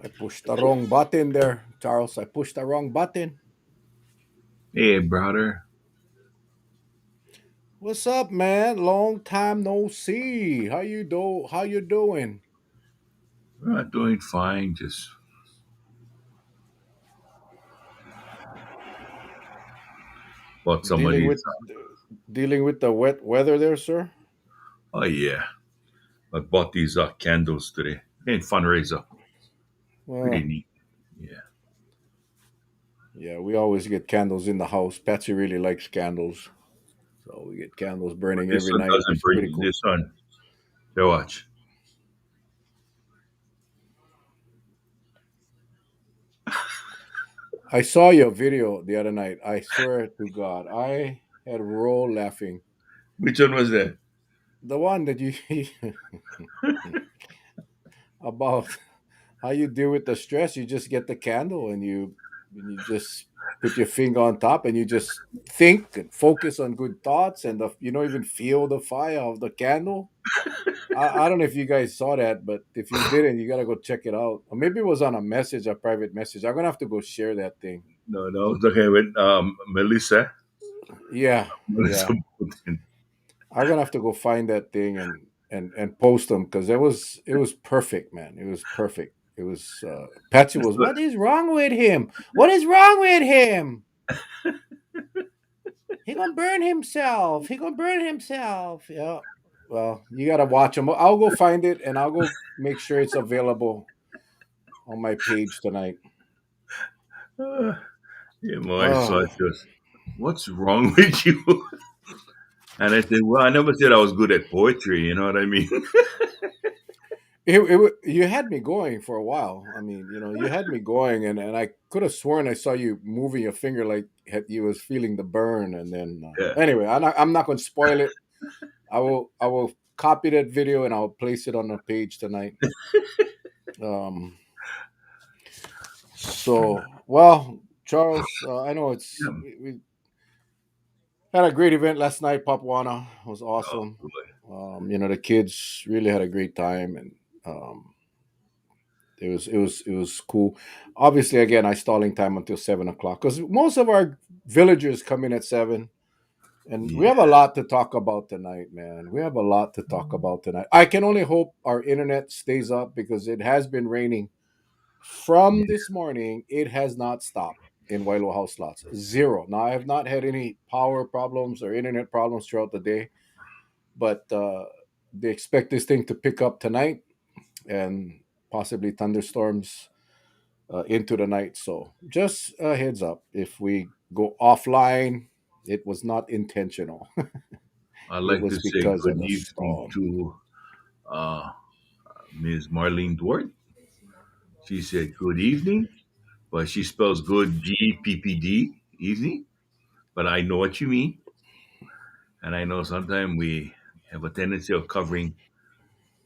I pushed the wrong button there, Charles. I pushed the wrong button. Hey, brother. What's up, man? Long time no see. How you doing? Doing fine. Just bought some of Dealing these. with dealing with the wet weather there, sir? Oh, yeah. I bought these candles today. Hey, fundraiser. Pretty Well, neat. Yeah. yeah, we always get candles in the house. Patsy really likes candles. So we get candles But burning this every one night. doesn't It's pretty bring cool. this one. Here, watch. I saw your video the other night. I swear to God, I had roll laughing. Which one was that? The one that you about how you deal with the stress. You just get the candle and you just put your finger on top and you just think and focus on good thoughts and you don't even feel the fire of the candle. I don't know if you guys saw that, but if you didn't, you gotta go check it out. Or maybe it was on a message, a private message. I'm gonna have to go share that thing. No, no. It's okay with Melissa. Yeah, Melissa yeah. Bolton. I'm gonna have to go find that thing and post them because it was perfect, man. It was perfect. It was Patsy It's was, good. what is wrong with him? What is wrong with him? He gonna burn himself. He gonna burn himself. Yeah. Well, you gotta watch him. I'll go find it and I'll go make sure it's available on my page tonight. Uh, yeah, my Oh, son just, what's wrong with you? And I said, well, I never said I was good at poetry. You know what I mean? you had me going for a while. I mean, you had me going, and I could have sworn I saw you moving your finger like you was feeling the burn. And then Yeah. anyway, I'm not going to spoil it. I will copy that video and I'll place it on the page tonight. Um, so well, Charles, I know Yeah. we had a great event last night. Papuana was Oh, awesome. boy. The kids really had a great time, and it was cool. Obviously, again, I stalling time until 7 o'clock because most of our villagers come in at 7, and we Yeah. have a lot to talk about tonight, man. We have a lot to talk about tonight. I can only hope our internet stays up because it has been raining from Yeah. this morning. It has not stopped in Wailo House Lots. Zero. Now I have not had any power problems or internet problems throughout the day, but they expect this thing to pick up tonight and possibly thunderstorms into the night. So just a heads up, if we go offline, it was not intentional. I'd It like was to say because of good the evening storm. to uh, Ms. Marlene Dwart. She said good evening, but she spells good GPPD, evening. But I know what you mean. And I know sometimes we have a tendency of covering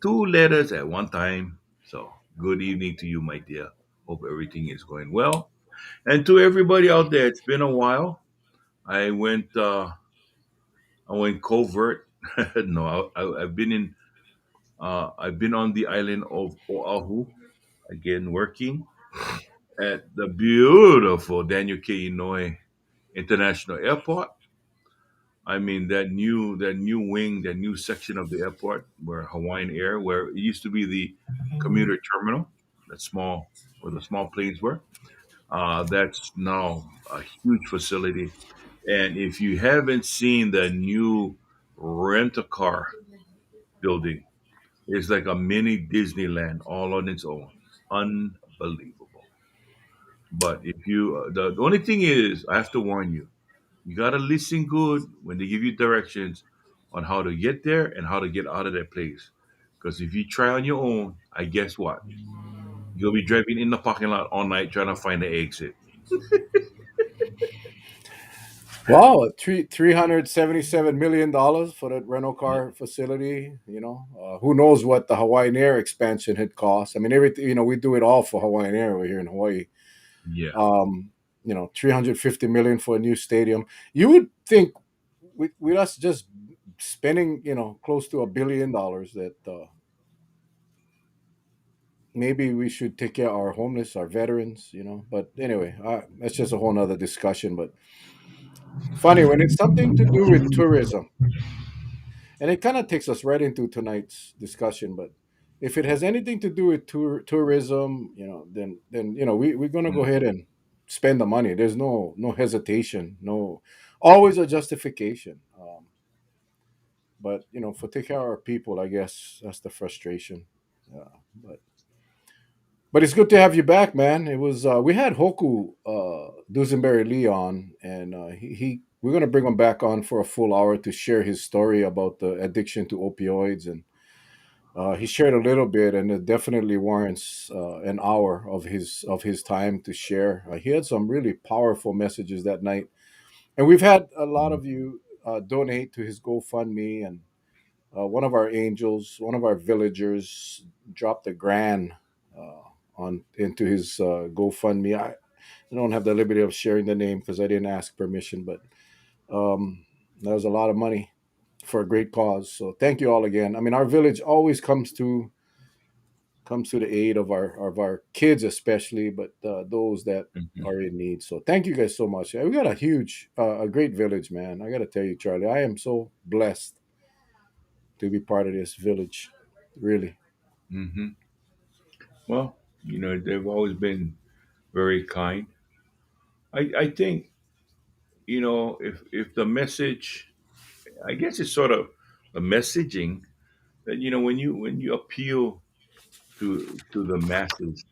two letters at one time. So good evening to you, my dear. Hope everything is going well. And to everybody out there, it's been a while. I went covert. No, I've been in. I've been on the island of Oahu again, working at the beautiful Daniel K. Inouye International Airport. I mean that new wing, that new section of the airport where Hawaiian Air, where it used to be the commuter terminal, that small where the small planes were. That's now a huge facility. And if you haven't seen the new rent a car building, it's like a mini Disneyland all on its own. Unbelievable. But if you, the only thing is, I have to warn you, you got to listen good when they give you directions on how to get there and how to get out of that place. Because if you try on your own, I guess what? You'll be driving in the parking lot all night trying to find the exit. Wow, $377 million for that rental Yeah. car facility. Who knows what the Hawaiian Air expansion had cost? I mean, everything. We do it all for Hawaiian Air over here in Hawaii. Yeah. 350 million for a new stadium. You would think with us just spending, close to $1 billion that maybe we should take care of our homeless, our veterans, But anyway, that's just a whole nother discussion. But funny when it's something to do with tourism, and it kind of takes us right into tonight's discussion. But if it has anything to do with tourism, then we're gonna go Mm. ahead and spend the money. There's no hesitation, no always a justification. But for take care of our people, I guess that's the frustration. But it's good to have you back, man. It was we had Hoku Dusenberry Lee on, and he we're gonna bring him back on for a full hour to share his story about the addiction to opioids, and he shared a little bit, and it definitely warrants an hour of his time to share. He had some really powerful messages that night, and we've had a lot Mm. of you donate to his GoFundMe, and one of our angels, one of our villagers, dropped a grand on into his GoFundMe. I don't have the liberty of sharing the name because I didn't ask permission, but that was a lot of money for a great cause. So thank you all again. I mean, our village always comes to the aid of our kids, especially, but those that Mhm. are in need. So thank you guys so much. We got a great village, man. I got to tell you, Charlie, I am so blessed to be part of this village. Really. Mhm. Well, they've always been very kind. I think, if the message, I guess it's sort of a messaging that, when you appeal to the masses,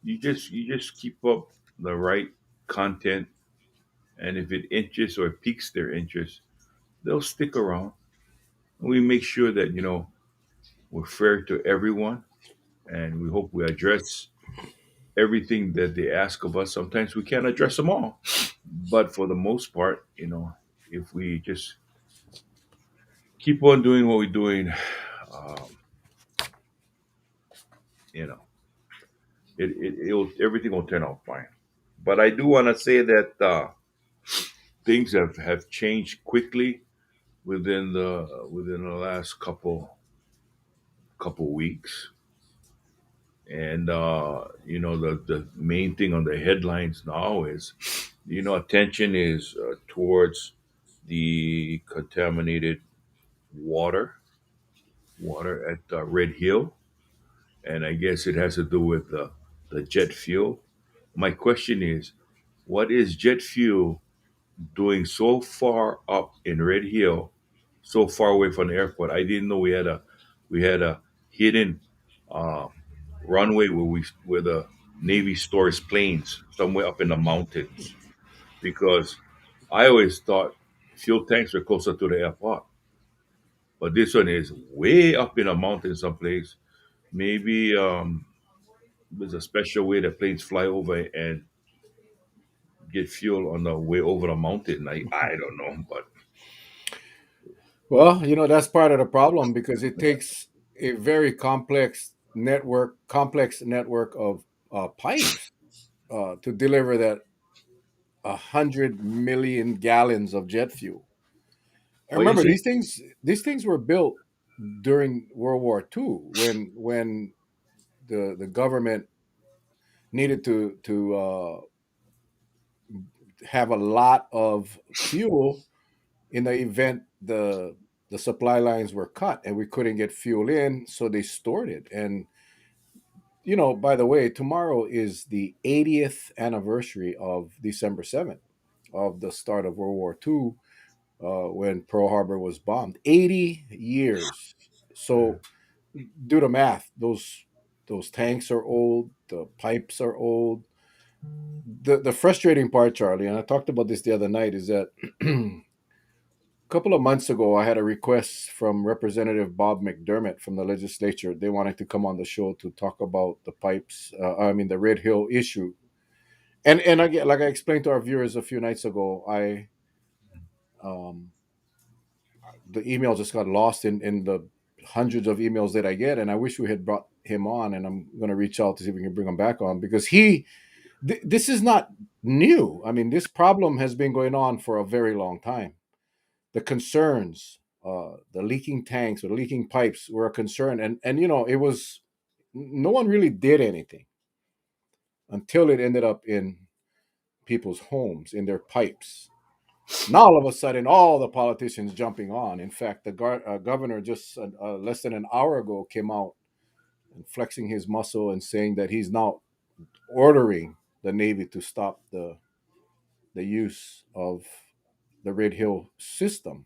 you just keep up the right content, and if it interests or piques their interest, they'll stick around. And we make sure that, we're fair to everyone, and we hope we address everything that they ask of us. Sometimes we can't address them all, but for the most part, if we just keep on doing what we're doing, um, you know, it'll everything will turn out fine. But I do want to say that things have changed quickly within the last couple weeks, and the main thing on the headlines now is, attention is towards the contaminated water water at Red Hill, and I guess it has to do with the jet fuel. My question is, what is jet fuel doing so far up in Red Hill, so far away from the airport? I didn't know we had a hidden uh, runway where the Navy stores planes somewhere up in the mountains. Because I always thought fuel tanks were closer to the airport, but this one is way up in a mountain someplace. Maybe there's a special way that planes fly over and get fuel on the way over the mountain. I don't know, but Well, that's part of the problem because it takes a very complex network of pipes to deliver that 100 million gallons of jet fuel. And what you remember, say? these things were built during World War II when the government needed to have a lot of fuel in the event the supply lines were cut and we couldn't get fuel in, so they stored it. And by the way, tomorrow is the 80th anniversary of December 7th, of the start of World War II, when Pearl Harbor was bombed. 80 years. So do the math. Those tanks are old. The pipes are old. The frustrating part, Charlie, and I talked about this the other night, is that a couple of months ago, I had a request from Representative Bob McDermott from the legislature. They wanted to come on the show to talk about the pipes. I mean, the Red Hill issue. And again, like I explained to our viewers a few nights ago, um, the email just got lost in the hundreds of emails that I get, and I wish we had brought him on. And I'm going to reach out to see if we can bring him back on because this is not new. I mean, this problem has been going on for a very long time. The concerns, the leaking tanks or the leaking pipes were a concern, and it was. no one really did anything until it ended up in people's homes, in their pipes. Now all of a sudden, all the politicians jumping on. In fact, the governor just less than an hour ago came out and flexing his muscle and saying that he's now ordering the Navy to stop the use of the Red Hill system.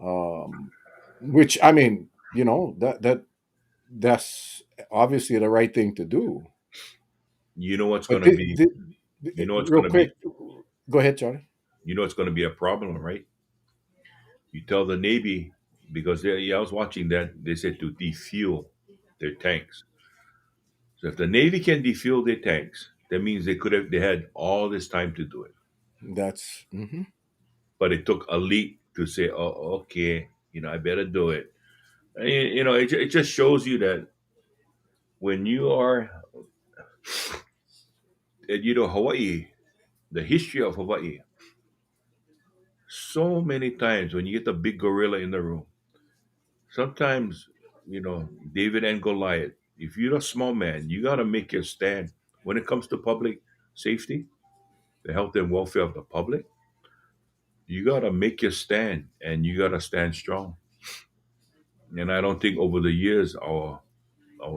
Um, which I mean, that's obviously the right thing to do. You know what's But going to be, you know what's real going to be, quick, go ahead, Charlie. you know what's going to be a problem, right? You tell the Navy because yeah, I was watching that. They said to defuel their tanks. So if the Navy can defuel their tanks, that means they had all this time to do it. That's mhm. But it took a leak to say, oh, okay, I better do it. And, it just shows you that when you are, Hawaii, the history of Hawaii, so many times when you get the big gorilla in the room, sometimes, David and Goliath, if you're a small man, you got to make your stand. When it comes to public safety, the health and welfare of the public, you got to make your stand and you got to stand strong. And I don't think over the years our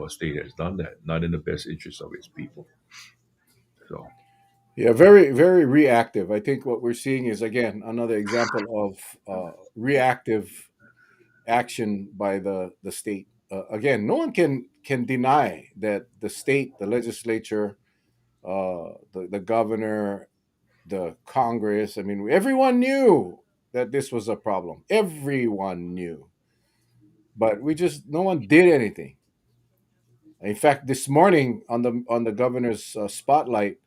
state has done that, not in the best interest of its people. So, Yeah, very, very reactive. I think what we're seeing is again another example of reactive action by the state. Again, no one can deny that the state, the legislature, the governor, the Congress. I mean, everyone knew that this was a problem. Everyone knew, but we just no one did anything. In fact, this morning on the governor's spotlight,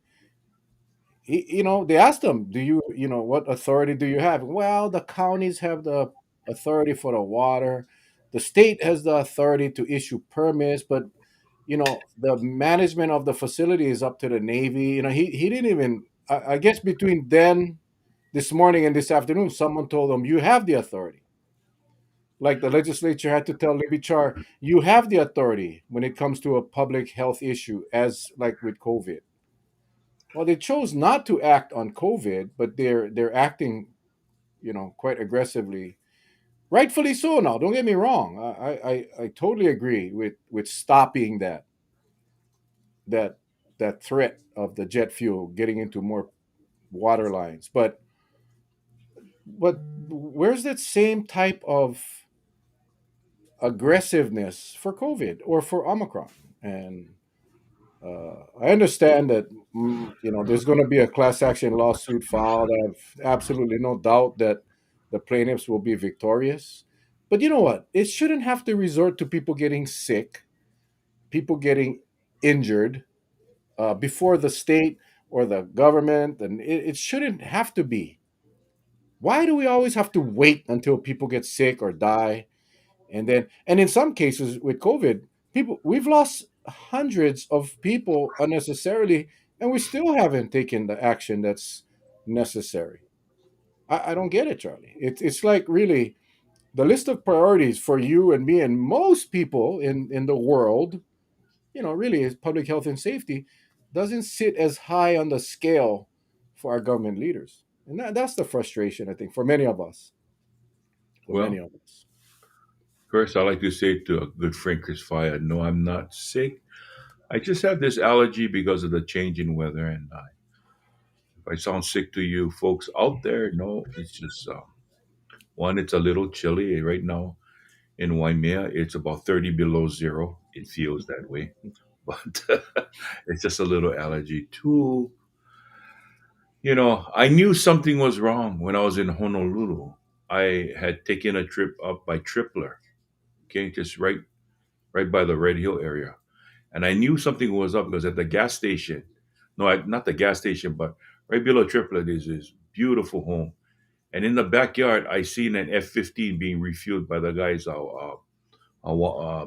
they asked him, "Do what authority do you have?" Well, the counties have the authority for the water. The state has the authority to issue permits, but the management of the facility is up to the Navy. He didn't even. I guess between then, this morning and this afternoon, someone told him, "You have the authority." Like the legislature had to tell Libby Char, "You have the authority when it comes to a public health issue, as like with COVID." Well, they chose not to act on COVID, but they're acting, quite aggressively. Rightfully so. Now, don't get me wrong. I totally agree with stopping that that threat of the jet fuel getting into more water lines. But where's that same type of aggressiveness for COVID or for Omicron? And I understand that there's going to be a class action lawsuit filed. I have absolutely no doubt that the plaintiffs will be victorious. But you know what? It shouldn't have to resort to people getting sick, people getting injured before the state or the government, and it shouldn't have to be. Why do we always have to wait until people get sick or die? And in some cases with COVID, we've lost hundreds of people unnecessarily, and we still haven't taken the action that's necessary. I don't get it, Charlie. It's like really the list of priorities for you and me and most people in the world, really is public health and safety, doesn't sit as high on the scale for our government leaders. And that's the frustration, I think, for many of us. For many well, of us. first, I like to say to a good friend, Chris Fire, no, I'm not sick. I just have this allergy because of the change in weather. And if I sound sick to you folks out there, no, it's just one, it's a little chilly right now in Waimea. It's about 30 below zero. It feels that way. But it's just a little allergy. Two, I knew something was wrong when I was in Honolulu. I had taken a trip up by Tripler, okay, just right by the Red Hill area. And I knew something was up because at the gas station, no, not the gas station, but right below Tripler, there's this beautiful home. And in the backyard, I seen an F-15 being refueled by the guys,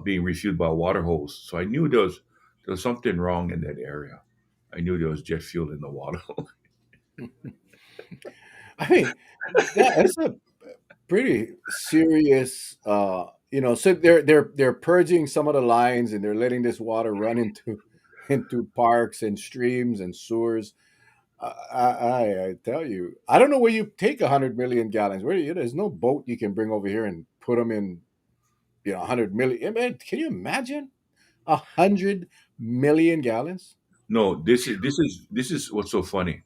being refueled by a water hose. So I knew there was something wrong in that area. I knew there was jet fuel in the water. I mean, that's a pretty serious So they're purging some of the lines, and they're letting this water run into into parks and streams and sewers. I tell you, I don't know where you take 100 million gallons. There's no boat you can bring over here and put them in. 100 million. Man, can you imagine 100 million gallons? No, this is what's so funny.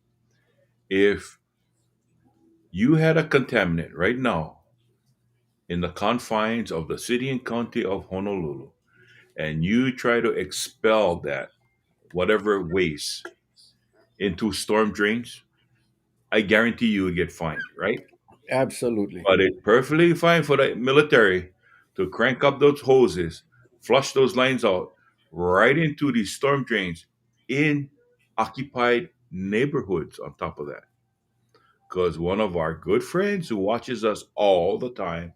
If you had a contaminant right now in the confines of the city and county of Honolulu, and you try to expel that whatever waste into storm drains, I guarantee you would get fined, right? Absolutely. But it's perfectly fine for the military to crank up those hoses, flush those lines out right into these storm drains in occupied neighborhoods on top of that. Because one of our good friends who watches us all the time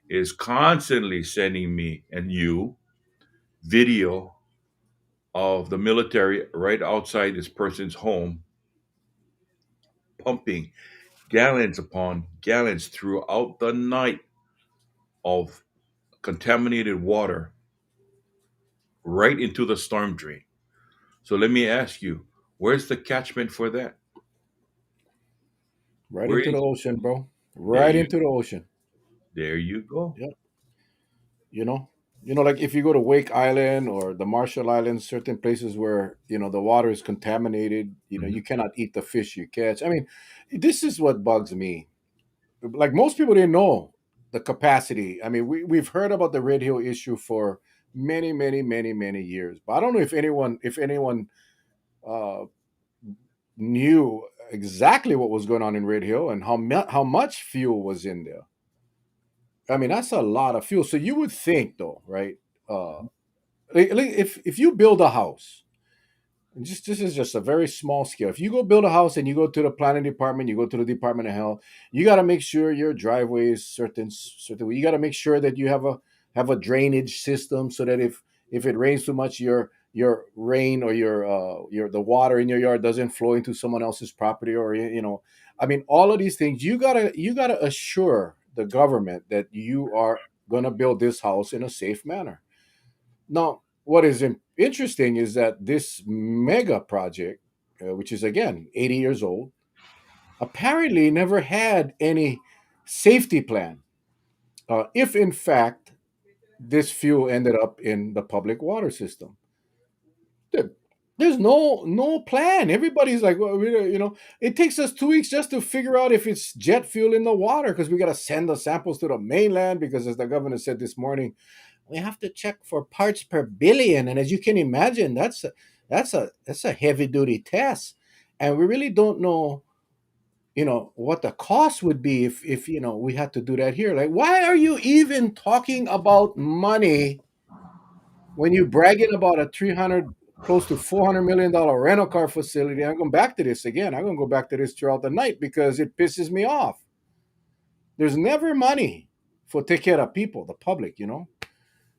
is constantly sending me and you video of the military right outside this person's home pumping gallons upon gallons throughout the night of contaminated water right into the storm drain. So let me ask you, where's the catchment for that? Right Where into is the ocean, bro. there Right you into the ocean. there you go. Yeah. You know, like if you go to Wake Island or the Marshall Islands, certain places where the water is contaminated. Mhm. You cannot eat the fish you catch. I mean, this is what bugs me. Like most people didn't know the capacity. I mean, we've heard about the Red Hill issue for many, many, many, many years, but I don't know if anyone uh, knew exactly what was going on in Red Hill and how much fuel was in there. I mean, that's a lot of fuel. So you would think, though, right? Uh, if you build a house, and just this is just a very small scale. If you go build a house and you go to the planning department, you go to the Department of Health, you got to make sure your driveway is certain way. You got to make sure that you have a drainage system so that if it rains too much, your rain or your the water in your yard doesn't flow into someone else's property, or I mean, all of these things you gotta assure the government that you are gonna build this house in a safe manner. Now, what is interesting is that this mega project, which is again 80 years old, apparently never had any safety plan. If in fact this fuel ended up in the public water system, there- there's no plan. Everybody's like, well, it takes us 2 weeks just to figure out if it's jet fuel in the water because we got to send the samples to the mainland because, as the governor said this morning, we have to check for parts per billion, and as you can imagine, that's a heavy duty test, and we really don't know what the cost would be if we had to do that here. Like, why are you even talking about money when you're bragging about a 300 close to $400 million rental car facility? I'm going back to this again. I'm going to go back to this throughout the night because it pisses me off. There's never money for take care of people, the public.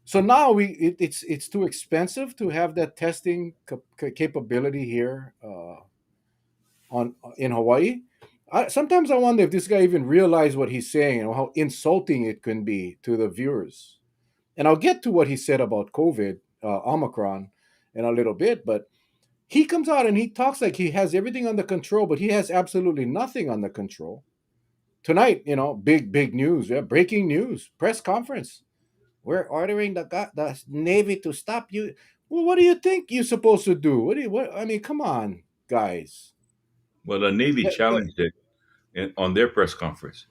So now it's too expensive to have that testing capability here on in Hawaii. Sometimes I wonder if this guy even realized what he's saying and how insulting it can be to the viewers. And I'll get to what he said about COVID, Omicron, in a little bit. But he comes out and he talks like he has everything under control, but he has absolutely nothing under control. Tonight, big news, yeah, breaking news, press conference. We're ordering the Navy to stop you. Well, what do you think you're supposed to do? What? I mean, come on, guys. Well, the Navy That- that- challenged it on their press conference.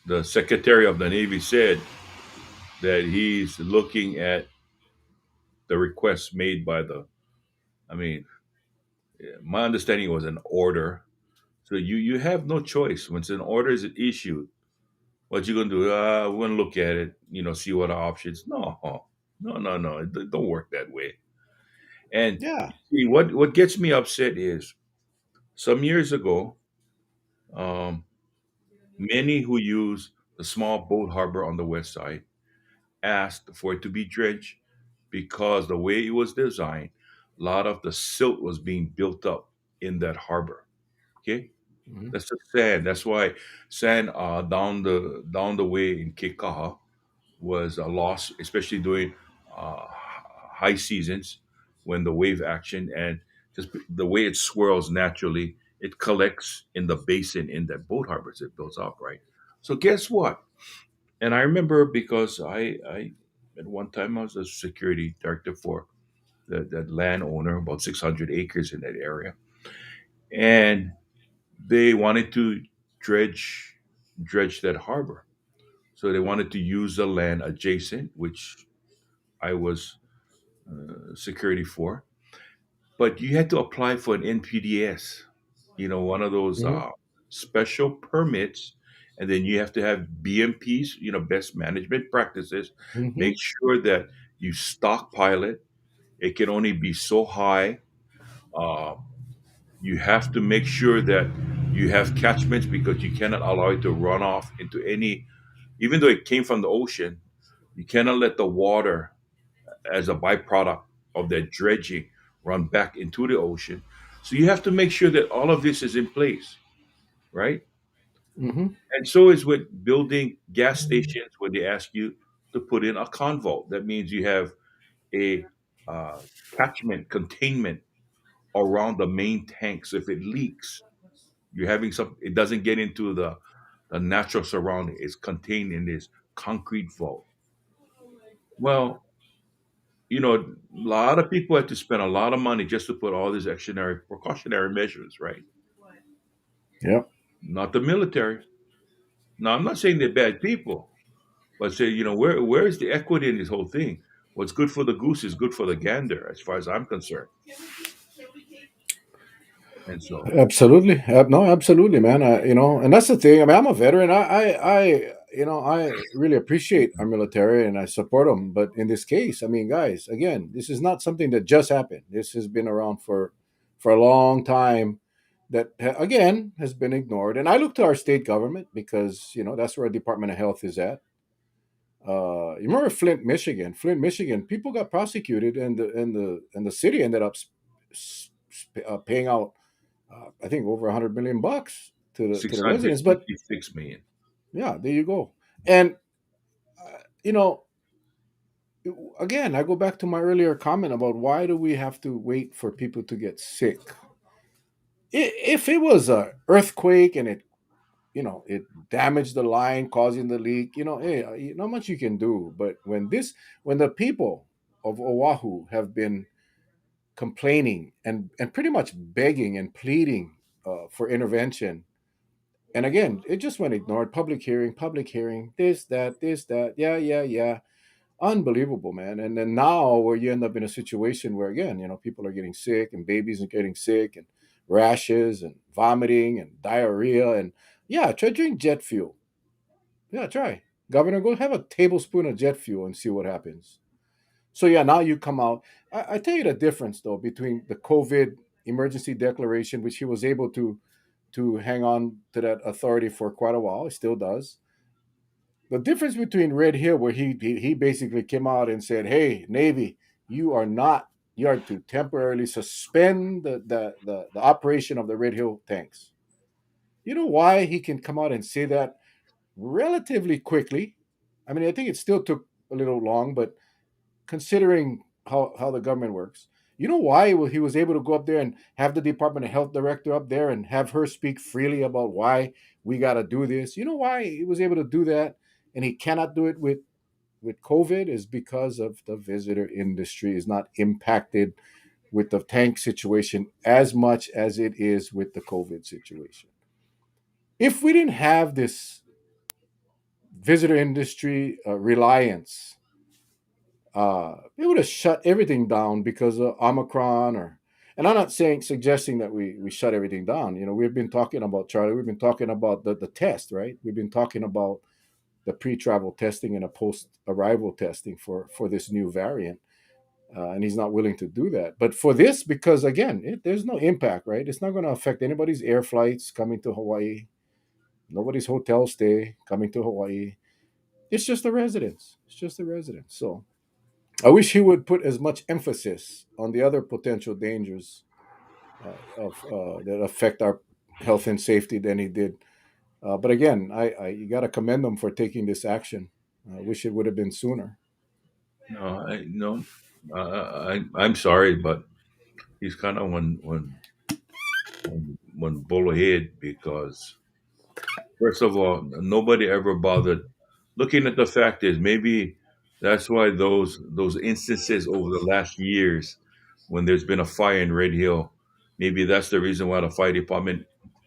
The Secretary of the Navy said that he's looking at the request made by the. I mean, my understanding was an order. So you have no choice. Once an order is issued, what you gonna do? We're gonna look at it, see what our options. No, no, no, no. It don't work that way. And yeah. see, what gets me upset is some years ago, um, many who use the small boat harbor on the west side asked for it to be drenched because the way it was designed, a lot of the silt was being built up in that harbor. Okay, Mhm. that's the sand. That's why sand down the way in Kekaha was a loss, especially during high seasons when the wave action and just the way it swirls naturally, it collects in the basin in that boat harbors it builds up, right? So guess what? And I remember because I at one time I was a security director for that landowner, about 600 acres in that area, and they wanted to dredge dredge that harbor. So they wanted to use the land adjacent, which I was security for, but you had to apply for an NPDS, one of those Hmm. special permits, and then you have to have BMPs, best management practices. Hmm. Make sure that you stockpile it. It can only be so high. Uh, you have to make sure that you have catchments because you cannot allow it to run off into any, even though it came from the ocean, you cannot let the water as a byproduct of that dredging run back into the ocean. So you have to make sure that all of this is in place, right? Hmm. And so is with building gas stations where they ask you to put in a convolt. That means you have a catchment containment around the main tank. So if it leaks, you're having some, it doesn't get into the natural surrounding. It's contained in this concrete vault. Well, a lot of people had to spend a lot of money just to put all these extraordinary precautionary measures, right? Yeah. Not the military. Now, I'm not saying they're bad people, but say, where is the equity in this whole thing? What's good for the goose is good for the gander, as far as I'm concerned. And so, Absolutely. No, absolutely, man. And that's the thing. I mean, I'm a veteran. I really appreciate our military and I support them. But in this case, I mean, guys, again, this is not something that just happened. This has been around for a long time. That again has been ignored. And I look to our state government because that's where our Department of Health is at. You remember Flint, Michigan? Flint, Michigan. People got prosecuted, and the city ended up paying out I think over 100 million bucks to the residents. But 656 million. yeah, there you go. And you know, again, I go back to my earlier comment about why do we have to wait for people to get sick? If it was a earthquake and it damaged the line, causing the leak, hey, not much you can do. But when the people of Oahu have been complaining and pretty much begging and pleading for intervention. And again, it just went ignored. Public hearing, this, that, yeah, yeah, yeah. Unbelievable, man. And then now where you end up in a situation where again, people are getting sick and babies are getting sick and rashes and vomiting and diarrhea. And yeah, try drink jet fuel. Yeah, try. Governor, go have a tablespoon of jet fuel and see what happens. So yeah, now you come out. I tell you the difference though between the COVID emergency declaration, which he was able to hang on to that authority for quite a while. He still does. The difference between Red Hill, where he basically came out and said, "Hey, Navy, you are not. You are to temporarily suspend the operation of the Red Hill tanks." You know why he can come out and say that relatively quickly? I mean, I think it still took a little long, but considering how the government works. You know why he was able to go up there and have the Department of Health director up there and have her speak freely about why we got to do this? You know why he was able to do that and he cannot do it with COVID is because of the visitor industry is not impacted with the tank situation as much as it is with the COVID situation. If we didn't have this visitor industry reliance, it would have shut everything down because of Omicron or. And I'm not suggesting that we shut everything down. We've been talking about Charlie. We've been talking about the test, right? We've been talking about the pre-travel testing and a post-arrival testing for this new variant, and he's not willing to do that. But for this, because again, there's no impact, right? It's not going to affect anybody's air flights coming to Hawaii, nobody's hotel stay coming to Hawaii. It's just the residents. It's just the residents. So I wish he would put as much emphasis on the other potential dangers of that affect our health and safety than he did. But again, I you got to commend them for taking this action. I wish it would have been sooner. No, I no, I'm sorry, but he's kind of one bull ahead because first of all, nobody ever bothered looking at the fact is maybe that's why those instances over the last years when there's been a fire in Red Hill, maybe that's the reason why the fire department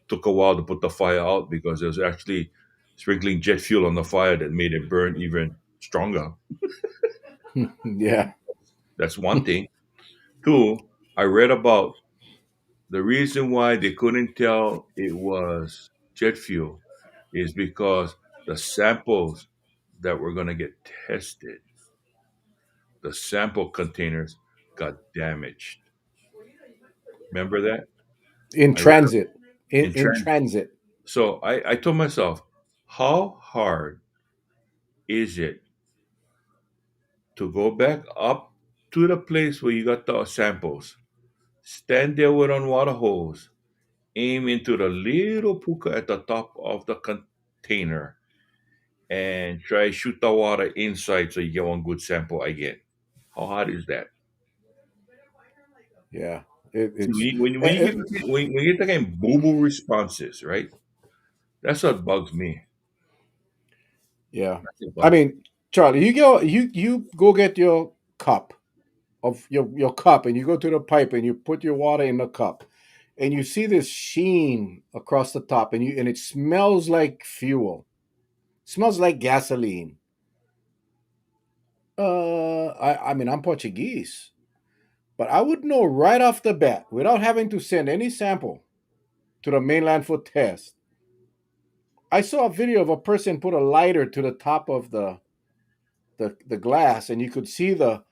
took a while to put the fire out because it was actually sprinkling jet fuel on the fire that made it burn even stronger. Yeah. That's one thing. Two, I read about the reason why they couldn't tell it was jet fuel is because the samples that were going to get tested, the sample containers got damaged. Remember that? In I read it transit. In in in trans. transit. So I told myself, how hard is it to go back up to the place where you got the samples, stand there with on water hose, aim into the little puka at the top of the container, and try shoot the water inside so you get one good sample again. How hard is that? Yeah. See, It's when you get when you get getting boo boo responses, right? That's what bugs me. yeah. That's what I bugs me. mean, Charlie, you go get your cup of your cup, and you go to the pipe and you put your water in the cup, and you see this sheen across the top, and it smells like fuel. Smells like gasoline. I mean, I'm Portuguese, but I would know right off the bat without having to send any sample to the mainland for test. I saw a video of a person put a lighter to the top of the glass, and you could see The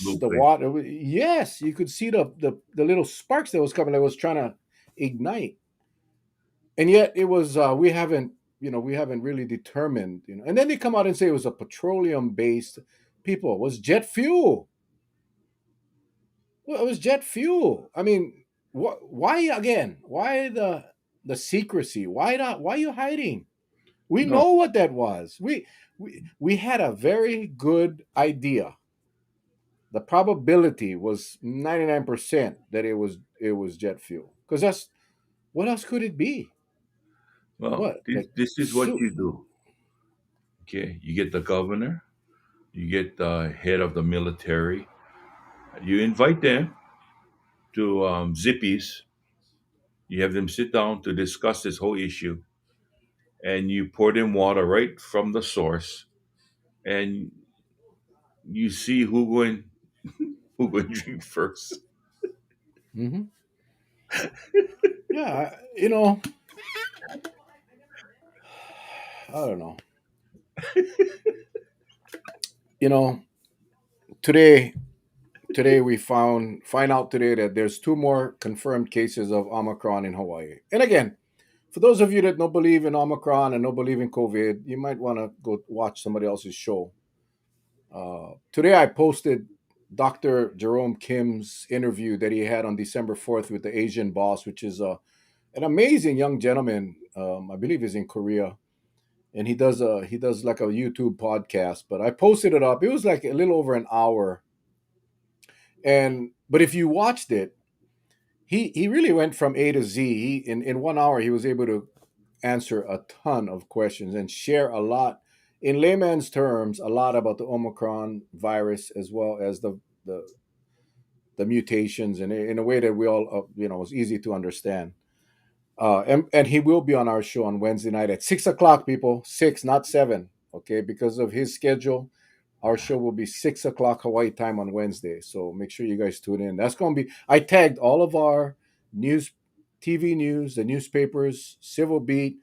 blue the thing. water. Yes, you could see the little sparks that was coming, that was trying to ignite. And yet it was, we haven't really determined, and then they come out and say it was a petroleum based. People, it was jet fuel. Well, it was jet fuel. I mean, why again? Why the secrecy? Why are you hiding? We No, know what that was. We had a very good idea. The probability was 99% that it was jet fuel, because that's, what else could it be? well, What, this like this is what soup? you do. Okay, you get the governor, you get the head of the military, you invite them to Zippies. You have them sit down to discuss this whole issue, and you pour them water right from the source, and you see who going drink first. Hmm. Yeah, I don't know. You know, today today we find out today that there's two more confirmed cases of Omicron in Hawaii. And again, for those of you that don't believe in Omicron and don't believe in COVID, you might want to go watch somebody else's show. Today I posted Dr. Jerome Kim's interview that he had on December 4th with the Asian boss, which is an amazing young gentleman. I believe he's in Korea, and he does like a YouTube podcast. But I posted it up. It was like a little over an hour, and but if you watched it, he really went from A to Z. He in 1 hour he was able to answer a ton of questions and share a lot, in layman's terms, a lot about the Omicron virus, as well as the, the mutations, and in a way that we all, was easy to understand. And he will be on our show on Wednesday night at 6 o'clock. People, six, not seven. Okay, because of his schedule, our show will be 6 o'clock Hawaii time on Wednesday. So make sure you guys tune in. That's going to be. I tagged all of our news, TV news, the newspapers, Civil Beat,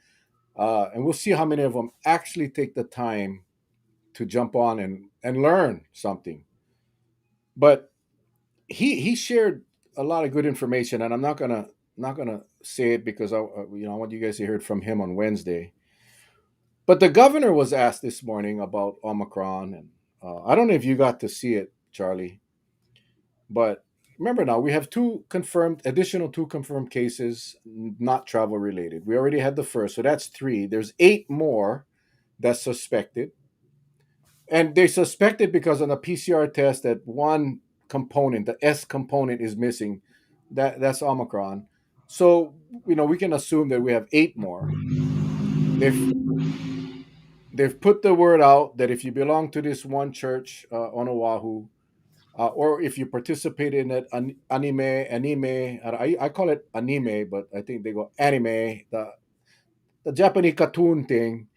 and we'll see how many of them actually take the time to jump on and learn something. But he shared a lot of good information, and I'm not gonna say it because I want you guys to hear it from him on Wednesday. But the governor was asked this morning about Omicron, and I don't know if you got to see it, Charlie. But remember, now we have additional two confirmed cases, not travel related. We already had the first, so that's three. There's eight more that's suspected. And they suspected because on the PCR test that one component, the S component, is missing. That's Omicron. So we can assume that we have eight more. They've they've put the word out that if you belong to this one church on Oahu, or if you participate in that anime, I call it anime, but I think they go anime, the Japanese cartoon thing,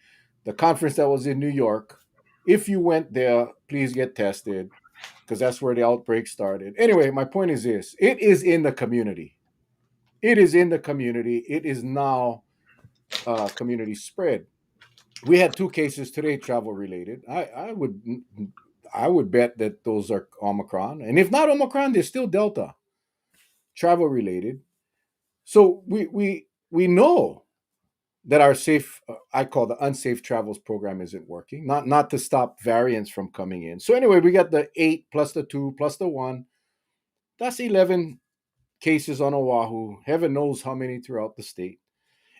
the conference that was in New York. If you went there, please get tested because that's where the outbreak started. Anyway, my point is this: it is in the community. It is in the community. It is now community spread. We had two cases today, travel related. I would bet that those are Omicron, and if not Omicron, they're still Delta, travel related. So we know that our safe, I call the unsafe travels program, isn't working. Not to stop variants from coming in. So anyway, we got the 8 plus the 2 plus the 1. That's 11 cases on Oahu. Heaven knows how many throughout the state.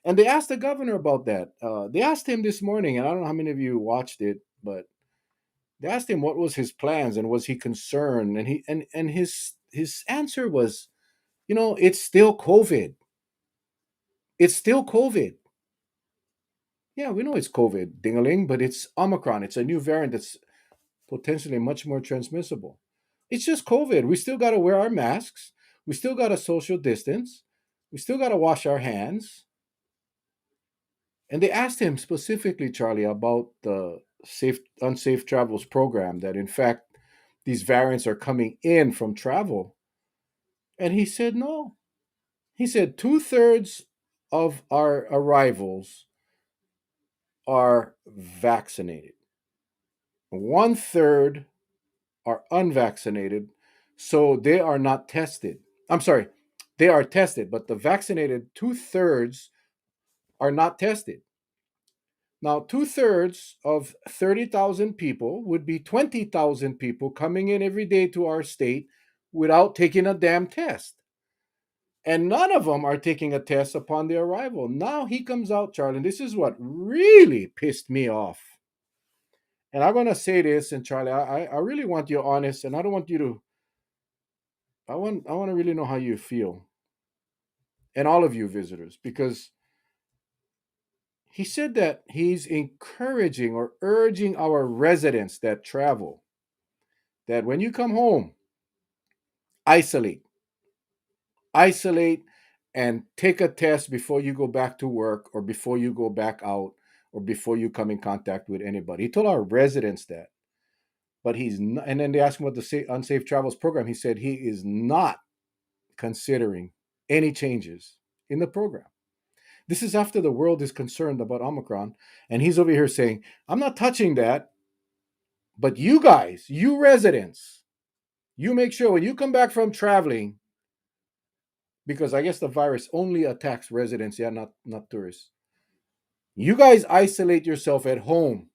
And they asked the governor about that. They asked him this morning, and I don't know how many of you watched it, but they asked him what was his plans and was he concerned, and his answer was, it's still COVID. It's still COVID. Yeah, we know it's COVID, dingaling, but it's Omicron. It's a new variant that's potentially much more transmissible. It's just COVID. We still got to wear our masks. We still got to social distance. We still got to wash our hands. And they asked him specifically, Charlie, about the safe unsafe travels program. That in fact these variants are coming in from travel, and he said no. He said 2/3 of our arrivals are vaccinated. 1/3 are unvaccinated, so they are not tested. I'm sorry, they are tested, but the vaccinated 2/3 are not tested. Now, 2/3 of 30,000 people would be 20,000 people coming in every day to our state without taking a damn test. And none of them are taking a test upon their arrival. Now he comes out, Charlie, and this is what really pissed me off. And I'm going to say this, and Charlie, I really want you honest, and I don't want you to, I want to really know how you feel, and all of you visitors, because he said that he's encouraging or urging our residents that travel that when you come home, isolate, isolate, and take a test before you go back to work or before you go back out or before you come in contact with anybody. He told our residents that, but he's not. And then they asked him about the unsafe travels program. He said he is not considering any changes in the program. This is after the world is concerned about Omicron, and he's over here saying, I'm not touching that, but you guys, you residents, you make sure when you come back from traveling, because I guess the virus only attacks residents, yeah, not tourists. You guys isolate yourself at home.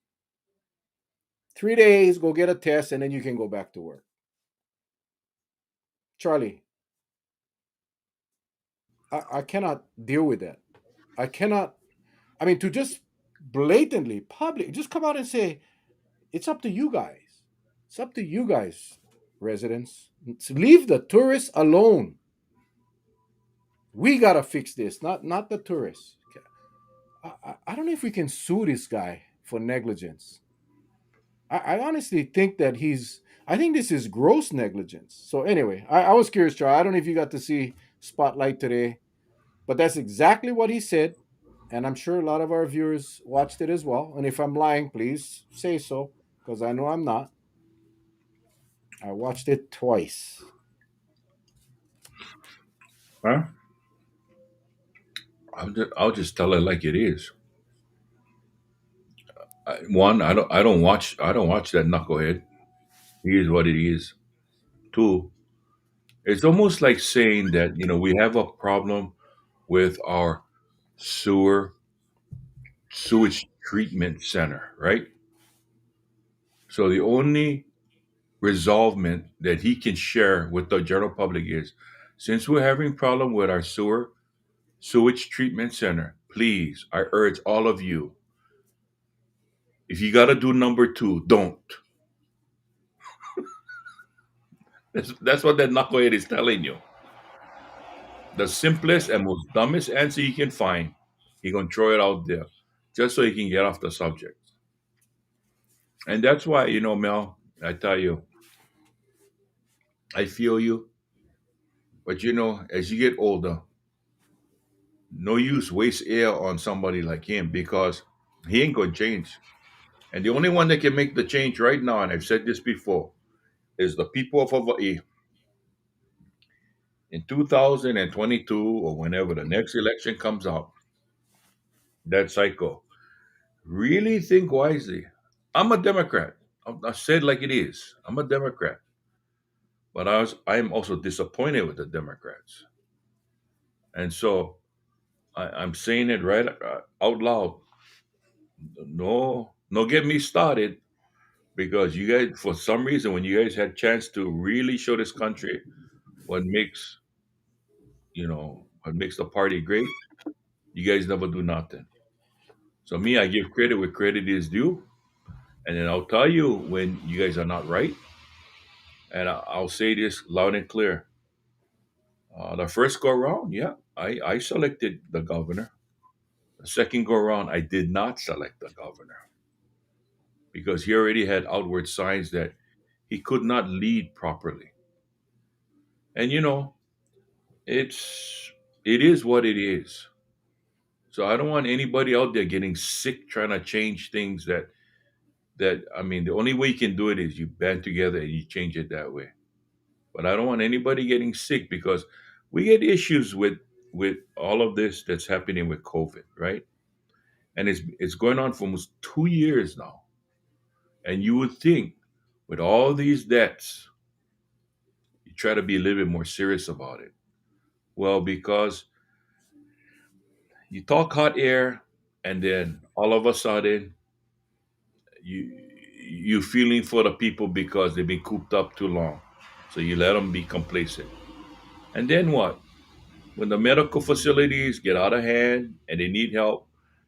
3 days, go get a test, and then you can go back to work. Charlie, I cannot deal with that. I cannot. I mean, to just blatantly, public, just come out and say, it's up to you guys. It's up to you guys, residents. Leave the tourists alone. We gotta fix this, not the tourists. I don't know if we can sue this guy for negligence. I honestly think that he's. I think this is gross negligence. So anyway, I was curious, Charlie. I don't know if you got to see Spotlight today, but that's exactly what he said, and I'm sure a lot of our viewers watched it as well. And if I'm lying, please say so, because I know I'm not. I watched it twice. Huh? I'll just tell it like it is. One, I don't watch that knucklehead. He is what it is. Two, it's almost like saying that we have a problem with our sewer sewage treatment center, right? So the only resolvement that he can share with the general public is, since we're having problem with our sewage treatment center, please, I urge all of you, if you got to do number two, don't. That's what that knucklehead is telling you. The simplest and most dumbest answer he can find, he gonna throw it out there, just so he can get off the subject. And that's why, Mel, I tell you, I feel you. But as you get older, no use waste air on somebody like him because he ain't gonna change. And the only one that can make the change right now, and I've said this before, is the people of Hawaii in 2022 or whenever the next election comes out, that cycle. Really think wisely. I'm a Democrat. I said like it is. I'm a Democrat, but I'm also disappointed with the Democrats, and so I'm saying it right out loud. No, no, get me started because you guys, for some reason, when you guys had chance to really show this country what makes what makes the party great, you guys never do nothing. So me, I give credit where credit is due, and then I'll tell you when you guys are not right, and I'll say this loud and clear. The first go around, yeah, I selected the governor. The second go around, I did not select the governor because he already had outward signs that he could not lead properly. And it's it is what it is. So I don't want anybody out there getting sick trying to change things that I mean the only way you can do it is you band together and you change it that way. But I don't want anybody getting sick because we get issues with all of this that's happening with COVID, right? And it's going on for almost 2 years now. And you would think with all these debts, you try to be a little bit more serious about it. Well, because you talk hot air, and then all of a sudden you you feeling for the people because they've been cooped up too long, so you let them be complacent. And then what? When the medical facilities get out of hand and they need help,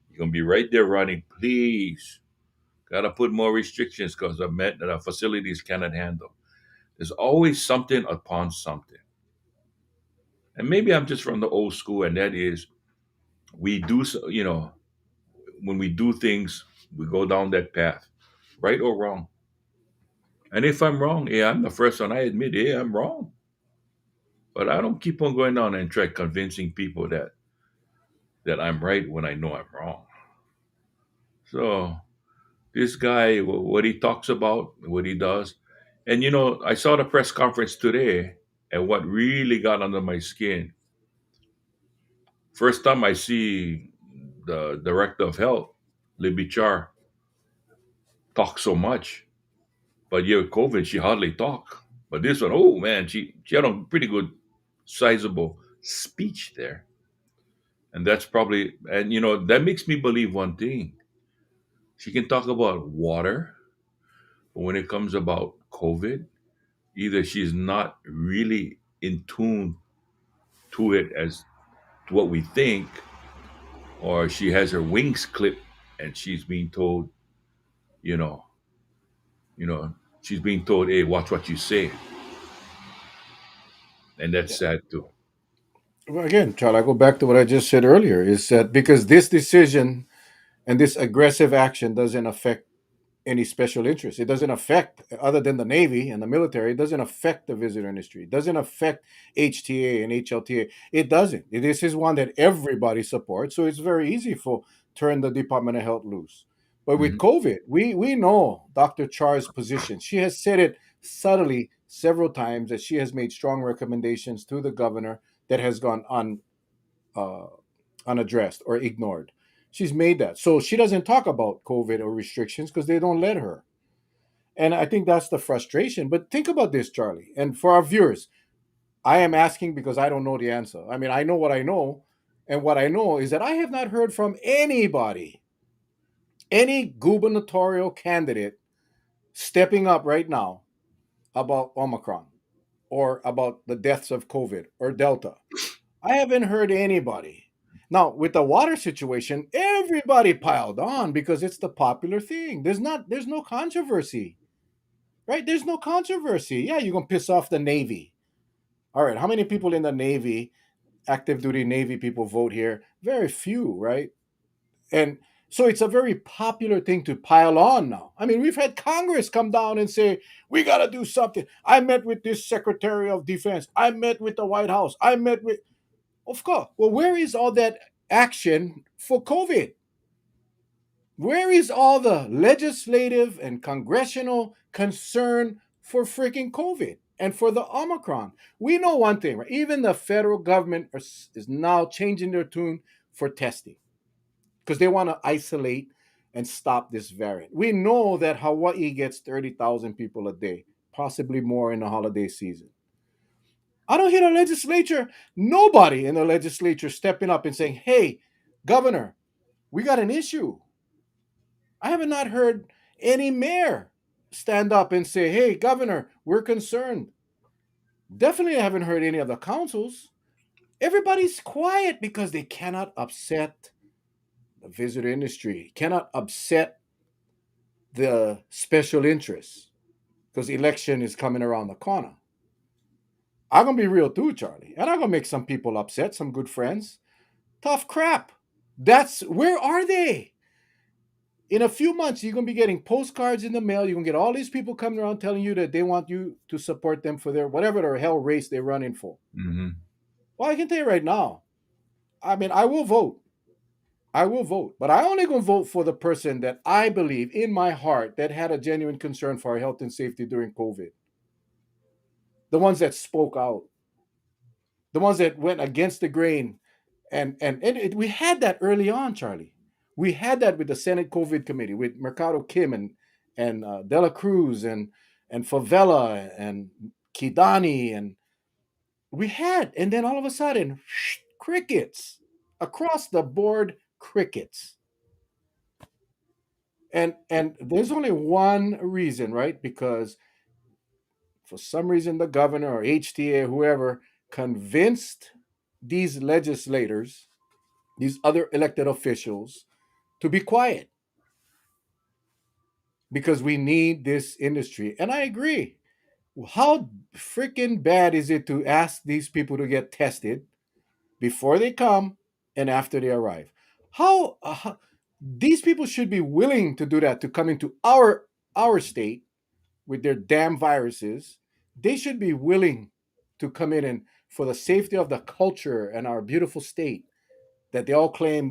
you're gonna be right there running. Please, gotta put more restrictions because the facilities cannot handle. There's always something upon something. And maybe I'm just from the old school, and that is we do, when we do things, we go down that path, right or wrong. And if I'm wrong, yeah, I'm the first one. I admit, yeah, I'm wrong. But I don't keep on going down and try convincing people that I'm right when I know I'm wrong. So this guy, what he talks about, what he does, and I saw the press conference today, and what really got under my skin. First time I see the director of health, Libby Char, talk so much, but yeah, with COVID, she hardly talk. But this one, oh man, she had a pretty good, sizable speech there. And that's probably, and that makes me believe one thing. She can talk about water, but when it comes about COVID, either she's not really in tune to it as to what we think, or she has her wings clipped and she's being told, you know, you know, she's being told, "Hey, watch what you say," and that's Yeah. sad too. Well, again, Charles, I go back to what I just said earlier is that because this decision and this aggressive action doesn't affect any special interest. It doesn't affect, other than the Navy and the military, it doesn't affect the visitor industry. It doesn't affect HTA and HLTA. It doesn't. This is one that everybody supports. So it's very easy for turn the Department of Health loose. But with Mhm. COVID, we know Dr. Char's position. She has said it subtly several times that she has made strong recommendations to the governor that has gone uh, unaddressed or ignored. She's made that. So she doesn't talk about COVID or restrictions because they don't let her. And I think that's the frustration. But think about this, Charlie. And for our viewers, I am asking because I don't know the answer. I mean, I know what I know. And what I know is that I have not heard from anybody, any gubernatorial candidate stepping up right now about Omicron or about the deaths of COVID or Delta. I haven't heard anybody. Now, with the water situation, everybody piled on because it's the popular thing. There's no controversy. right? There's no controversy. Yeah, you're gonna piss off the Navy. All right, how many people in the Navy, active duty Navy people, vote here? Very few, right? And so it's a very popular thing to pile on now. I mean, we've had Congress come down and say, we got to do something. I met with this Secretary of Defense. I met with the White House. I met with, of course. Well, where is all that action for COVID? Where is all the legislative and congressional concern for freaking COVID and for the Omicron? We know one thing, right? Even the federal government is now changing their tune for testing because they want to isolate and stop this variant. We know that Hawaii gets 30,000 people a day, possibly more in the holiday season. I don't hear the legislature, nobody in the legislature stepping up and saying, hey, governor, we got an issue. I have not heard any mayor stand up and say, hey, governor, we're concerned. Definitely haven't heard any of the councils. Everybody's quiet because they cannot upset the visitor industry, cannot upset the special interests because election is coming around the corner. I'm gonna be real too, Charlie, and I'm gonna make some people upset, some good friends. Tough crap. That's where are they? In a few months, you're gonna be getting postcards in the mail. You're gonna get all these people coming around telling you that they want you to support them for their whatever their hell race they're running for. Hmm. Well, I can tell you right now. I mean, I will vote. I will vote, but I only gonna vote for the person that I believe in my heart that had a genuine concern for our health and safety during COVID. The ones that spoke out, the ones that went against the grain, we had that early on, Charlie. We had that with the Senate COVID committee with Mercado Kim and Dela Cruz and Favela and Kidani and we had, and then all of a sudden, crickets across the board, crickets. And there's only one reason, right? Because for some reason the governor or HTA, whoever, convinced these legislators, these other elected officials, to be quiet because we need this industry. And I agree. How freaking bad is it to ask these people to get tested before they come and after they arrive? How these people should be willing to do that to come into our state with their damn viruses. They should be willing to come in and for the safety of the culture and our beautiful state that they all claim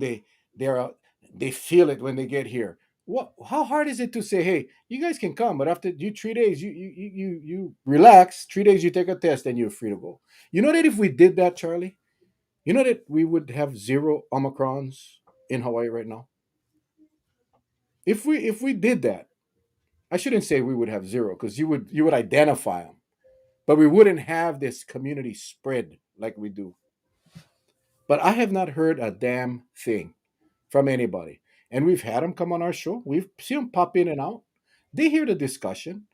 they're they feel it when they get here. What? How hard is it to say, hey, you guys can come, but after you 3 days, you relax. 3 days, you take a test, and you're free to go. You know that if we did that, Charlie, you know that we would have zero Omicrons in Hawaii right now. If we did that, I shouldn't say we would have zero because you would identify them, but we wouldn't have this community spread like we do. But I have not heard a damn thing from anybody. And we've had them come on our show. We've seen them pop in and out. They hear the discussion.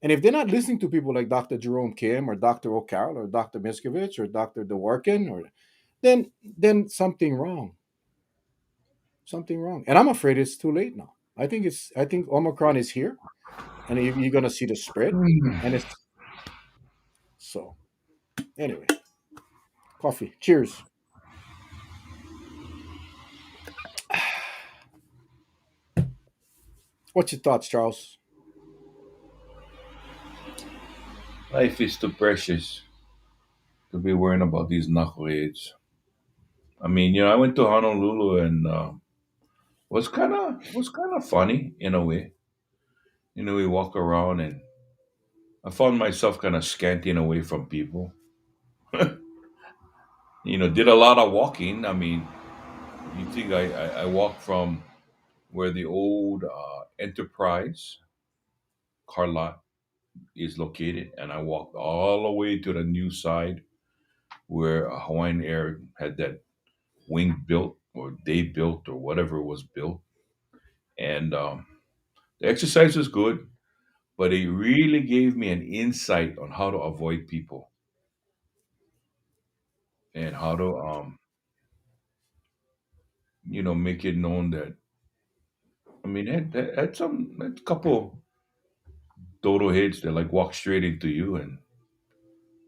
And if they're not listening to people like Dr. Jerome Kim or Dr. O'Carroll or Dr. Miskovich or Dr. DeWorkin, or then something wrong. Something wrong. And I'm afraid it's too late now. I think Omicron is here and you're gonna see the spread. And it's so anyway. Coffee. Cheers. What's your thoughts, Charles? Life is too precious to be worrying about these knuckleheads. I mean, I went to Honolulu and was kind of funny in a way. We walk around and I found myself kind of scanting away from people. Did a lot of walking. I mean, you think I walked from where the old Enterprise car lot is located, and I walked all the way to the new side where Hawaiian Air had that wing built, or they built, or whatever was built. And the exercise was good, but it really gave me an insight on how to avoid people and how to, make it known that, I mean, had some had a couple total hits. They like walk straight into you, and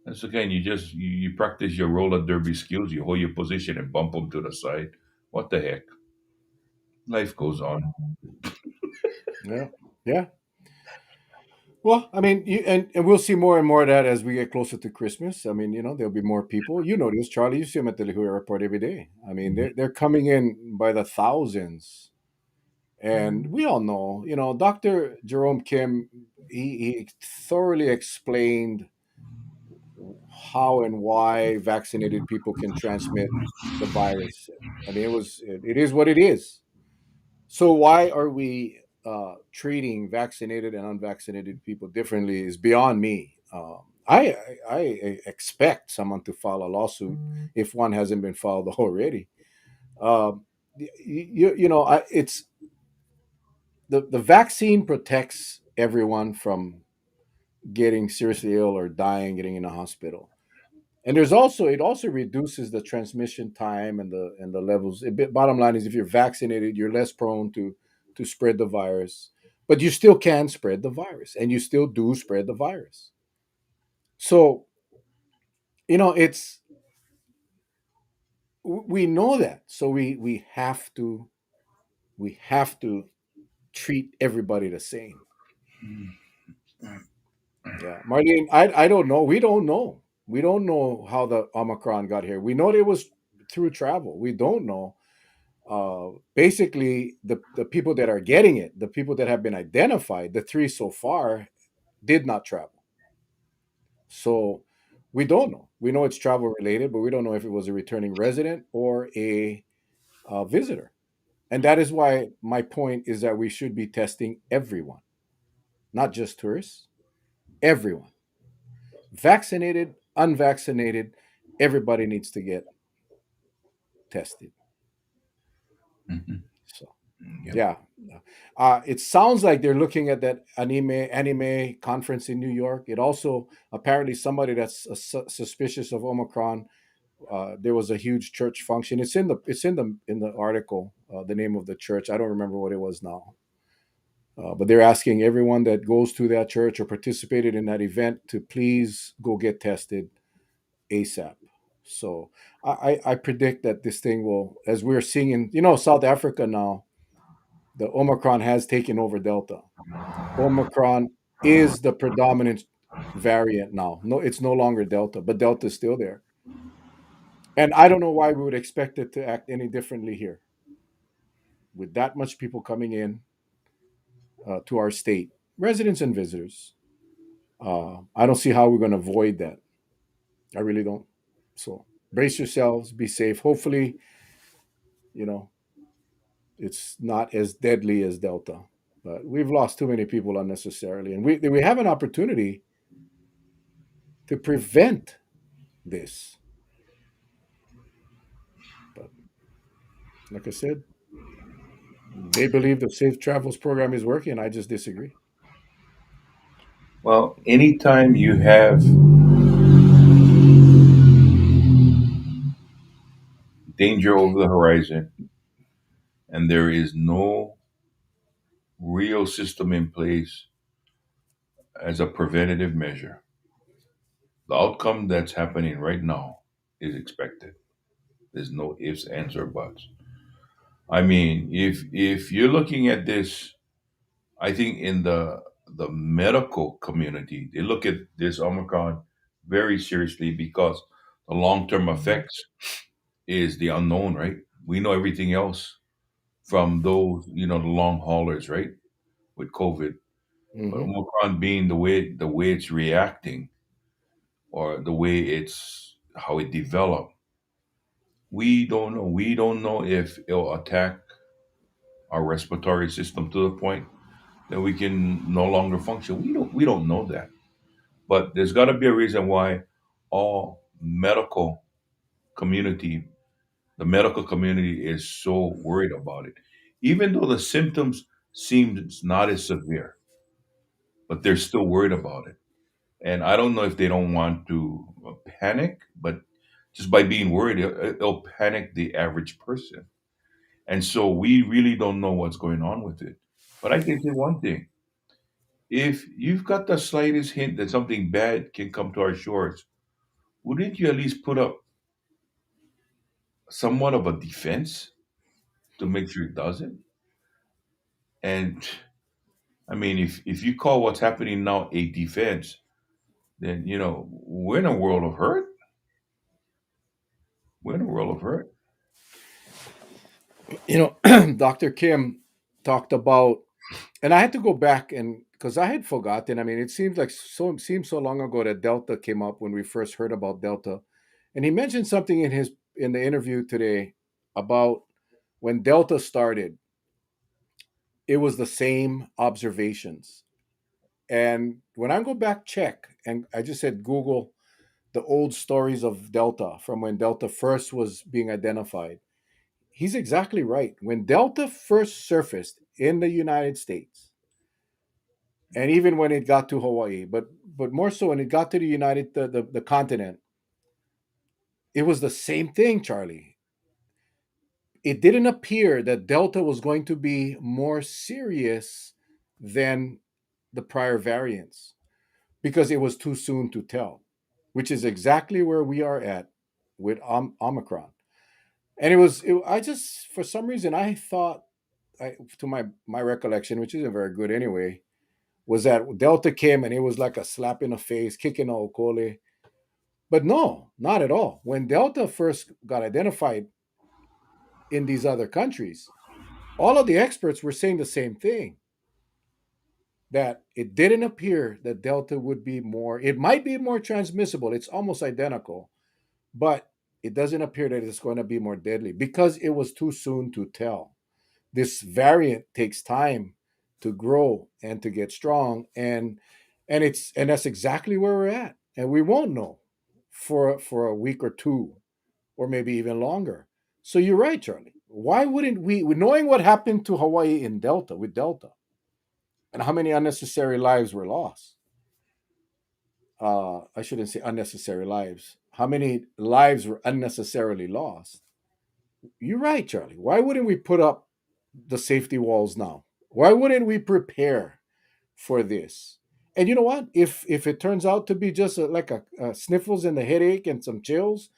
that's again. You practice your roller derby skills. You hold your position and bump them to the side. What the heck? Life goes on. Yeah. Yeah. Well, I mean, and we'll see more and more of that as we get closer to Christmas. I mean, there'll be more people. You know this, Charlie. You see them at the Lihu airport every day. I mean, they're coming in by the thousands, and we all know. Dr. Jerome Kim, he thoroughly explained how and why vaccinated people can transmit the virus. I mean, it is what it is. So why are we treating vaccinated and unvaccinated people differently is beyond me. I expect someone to file a lawsuit if one hasn't been filed already. It's the vaccine protects everyone from getting seriously ill or dying, getting in a hospital. And it also reduces the transmission time and the levels. Bottom line is, if you're vaccinated, you're less prone to spread the virus, but you still can spread the virus, and you still do spread the virus. So it's we know that, so we have to treat everybody the same. Yeah, Marlene, I don't know. We don't know. We don't know how the Omicron got here. We know it was through travel. We don't know. Basically, the people that are getting it, the people that have been identified, the three so far, did not travel. So we don't know. We know it's travel related, but we don't know if it was a returning resident or a visitor. And that is why my point is that we should be testing everyone, not just tourists, everyone. Vaccinated, unvaccinated, everybody needs to get tested. Mhm. So, Yep. yeah. It sounds like they're looking at that anime conference in New York. It also, apparently, somebody that's suspicious of Omicron. There was a huge church function. It's in the article. The name of the church. I don't remember what it was now. But they're asking everyone that goes to that church or participated in that event to please go get tested ASAP. So I predict that this thing will, as we're seeing in South Africa now, the Omicron has taken over Delta. Omicron is the predominant variant now. No, it's no longer Delta, but Delta is still there. And I don't know why we would expect it to act any differently here with that much people coming in to our state, residents and visitors. I don't see how we're going to avoid that. I really don't. So brace yourselves, be safe. Hopefully, you know, it's not as deadly as Delta, but we've lost too many people unnecessarily, and we have an opportunity to prevent this. But like I said, they believe the Safe Travels program is working. I just disagree. Well, anytime you have danger over the horizon and there is no real system in place as a preventative measure, the outcome that's happening right now is expected. There's no ifs, ands, or buts. I mean, if you're looking at this, I think in the medical community, they look at this Omicron very seriously because the long term effects is the unknown, right? We know everything else from those, the long haulers, right, with COVID. But Hmm. Omicron being the way it's reacting or the way it's how it developed, we don't know. We don't know if it'll attack our respiratory system to the point that we can no longer function. We don't know that. But there's got to be a reason why all community, the medical community is so worried about it. Even though the symptoms seem not as severe, but they're still worried about it. And I don't know if they don't want to panic, but just by being worried, it'll panic the average person. And so we really don't know what's going on with it. But I can say one thing: If you've got the slightest hint that something bad can come to our shores, wouldn't you at least put up somewhat of a defense to make sure it doesn't? And I mean, if you call what's happening now a defense, then we're in a world of hurt. We're in a world of hurt. Dr. Kim talked about, and I had to go back and because I had forgotten. I mean, it seems so long ago that Delta came up when we first heard about Delta, and he mentioned something in the interview today about when Delta started. It was the same observations, and when I go back check, and I just said Google the old stories of Delta from when Delta first was being identified. He's exactly right. When Delta first surfaced in the United States, and even when it got to Hawaii, but more so when it got to the continent, it was the same thing, Charlie. It didn't appear that Delta was going to be more serious than the prior variants because it was too soon to tell, which is exactly where we are at with Omicron. And I just, for some reason, I thought, to my recollection, which isn't very good anyway, was that Delta came and it was like a slap in the face, kicking Okole. But no, not at all. When Delta first got identified in these other countries, all of the experts were saying the same thing, that it didn't appear that Delta would be more, it might be more transmissible. It's almost identical, but it doesn't appear that it's going to be more deadly because it was too soon to tell. This variant takes time to grow and to get strong, and that's exactly where we're at, and we won't know for a week or two, or maybe even longer. So you're right, Charlie. Why wouldn't we, knowing what happened to Hawaii in Delta with Delta and how many unnecessary lives were lost? I shouldn't say unnecessary lives. How many lives were unnecessarily lost? You're right, Charlie. Why wouldn't we put up the safety walls now? Why wouldn't we prepare for this? And you know what? If it turns out to be just like a sniffles and a headache and some chills,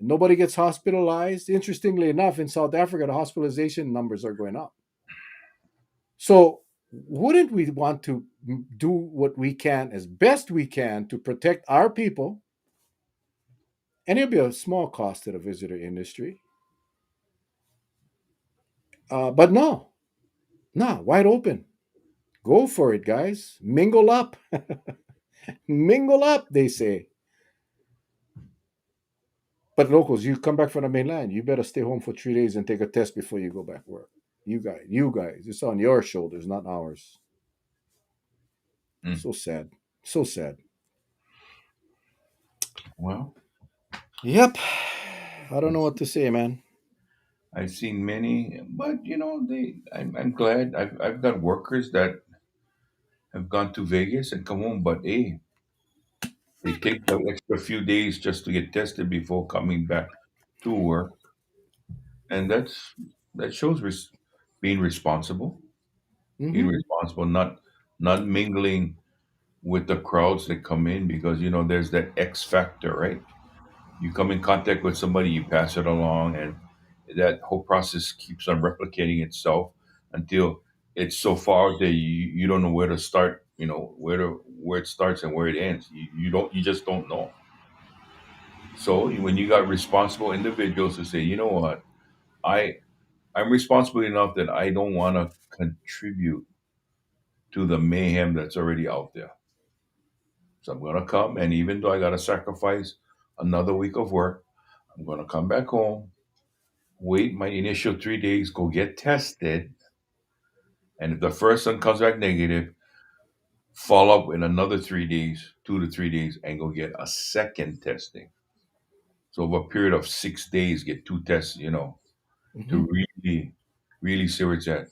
nobody gets hospitalized. Interestingly enough, in South Africa, the hospitalization numbers are going up. So wouldn't we want to do what we can as best we can to protect our people? And it'll be a small cost to the visitor industry. But no, no, wide open. Go for it, guys. Mingle up. Mingle up, they say. But locals, you come back from the mainland, you better stay home for 3 days and take a test before you go back to work. You guys, it's on your shoulders, not ours. Mm. So sad. So sad. Well, Yep. I don't I've know what seen, to say, man. I've seen many, but I'm glad. I've got workers that have gone to Vegas and come home, but hey, they take the extra few days just to get tested before coming back to work, and that shows being responsible, being Mm-hmm. responsible, not mingling with the crowds that come in because there's that X factor, right? You come in contact with somebody, you pass it along, and that whole process keeps on replicating itself until it's so far that you don't know where to start, where it starts and where it ends. You just don't know. So when you got responsible individuals who say, you know what, I I'm responsible enough that I don't want to contribute to the mayhem that's already out there. So I'm gonna come, and even though I gotta sacrifice another week of work, I'm gonna come back home, wait my initial 3 days, go get tested, and if the first one comes back negative, follow up in another 3 days, 2 to 3 days, and go get a second testing. So over a period of 6 days, get two tests, Mm-hmm. to really see where it's at.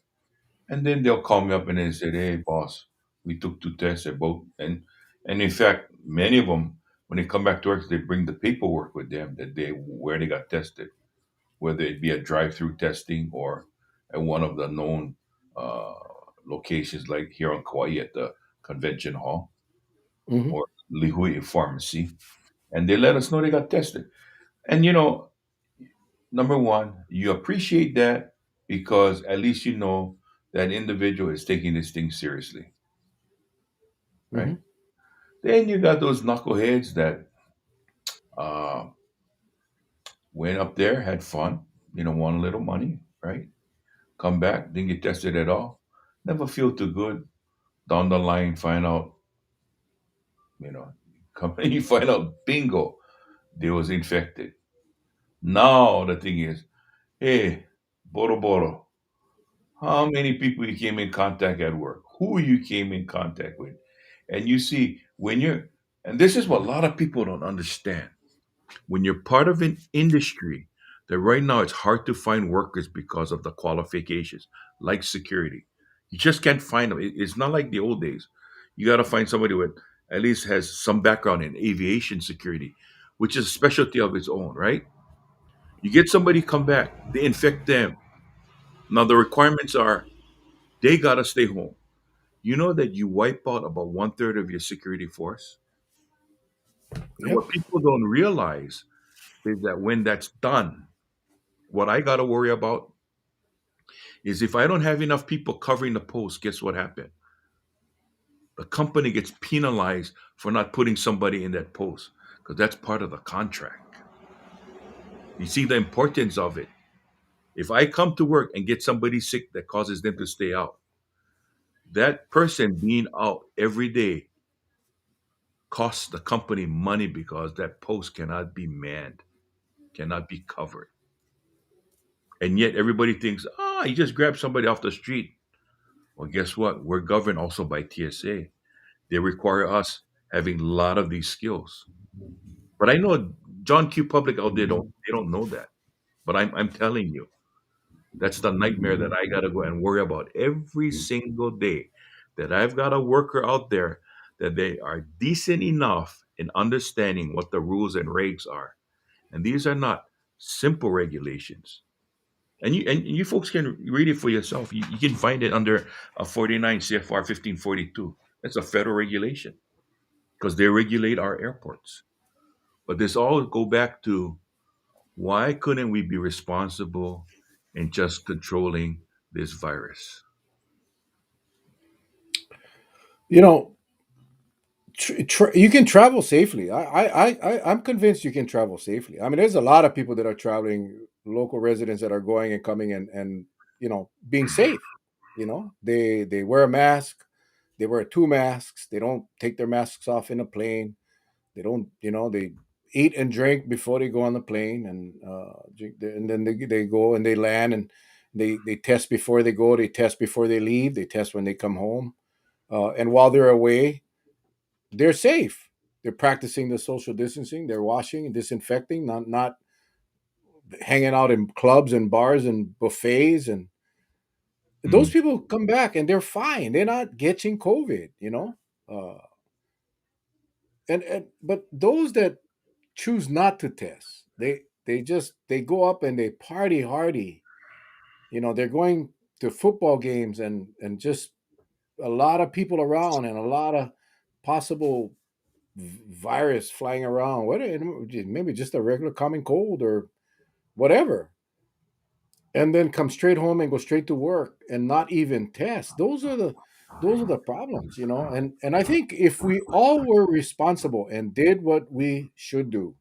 And then they'll call me up and they say, "Hey, boss, we took two tests at both." And in fact, many of them, when they come back to work, they bring the paperwork with them that they where they got tested, whether it be a drive-through testing or at one of the known uh, locations, like here on Kauai at the Convention Hall Hmm. or Lihui Pharmacy, and they let us know they got tested. And number one, you appreciate that because at least you know that individual is taking this thing seriously, right? Hmm. Then you got those knuckleheads that uh, went up there, had fun, won a little money, right? Come back, didn't get tested at all. Never feel too good. Down the line, find out, you know, you find out, bingo, they was infected. Now the thing is, hey, Boro Boro, how many people you came in contact at work? Who you came in contact with? And you see, and this is what a lot of people don't understand. When you're part of an industry that right now it's hard to find workers because of the qualifications, like security. You just can't find them. It's not like the old days. You got to find somebody with at least has some background in aviation security, which is a specialty of its own, right? You get somebody come back, they infect them. Now the requirements are they got to stay home. You know that you wipe out about one third of your security force. And Yep. what people don't realize is that when that's done, what I got to worry about is if I don't have enough people covering the post, guess what happened? The company gets penalized for not putting somebody in that post because that's part of the contract. You see the importance of it. If I come to work and get somebody sick that causes them to stay out, that person being out every day costs the company money because that post cannot be manned, cannot be covered. And yet everybody thinks, you just grab somebody off the street. Well, guess what? We're governed also by TSA. They require us having a lot of these skills. But I know John Q. Public out there don't know that. But I'm telling you, that's the nightmare that I gotta go and worry about every single day. That I've got a worker out there that they are decent enough in understanding what the rules and regs are. And these are not simple regulations. And you folks can read it for yourself. You can find it under 49 CFR 1542. That's a federal regulation because they regulate our airports. But this all go back to why couldn't we be responsible in just controlling this virus? You know, you can travel safely. I'm convinced you can travel safely. I mean, there's a lot of people that are traveling, local residents that are going and coming and being safe. They wear a mask, they wear two masks, they don't take their masks off in a plane. They don't, they eat and drink before they go on the plane, and and then they go and they land, and they test before they go, they test before they leave, they test when they come home, and while they're away, they're safe. They're practicing the social distancing. They're washing and disinfecting, not hanging out in clubs and bars and buffets. And those Mm, people come back and they're fine. They're not getting COVID. Uh, and but those that choose not to test, they go up and they party hardy. They're going to football games and just a lot of people around and a lot of possible virus flying around, whether maybe just a regular common cold or whatever, and then come straight home and go straight to work and not even test. Those are the problems, and I think if we all were responsible and did what we should do,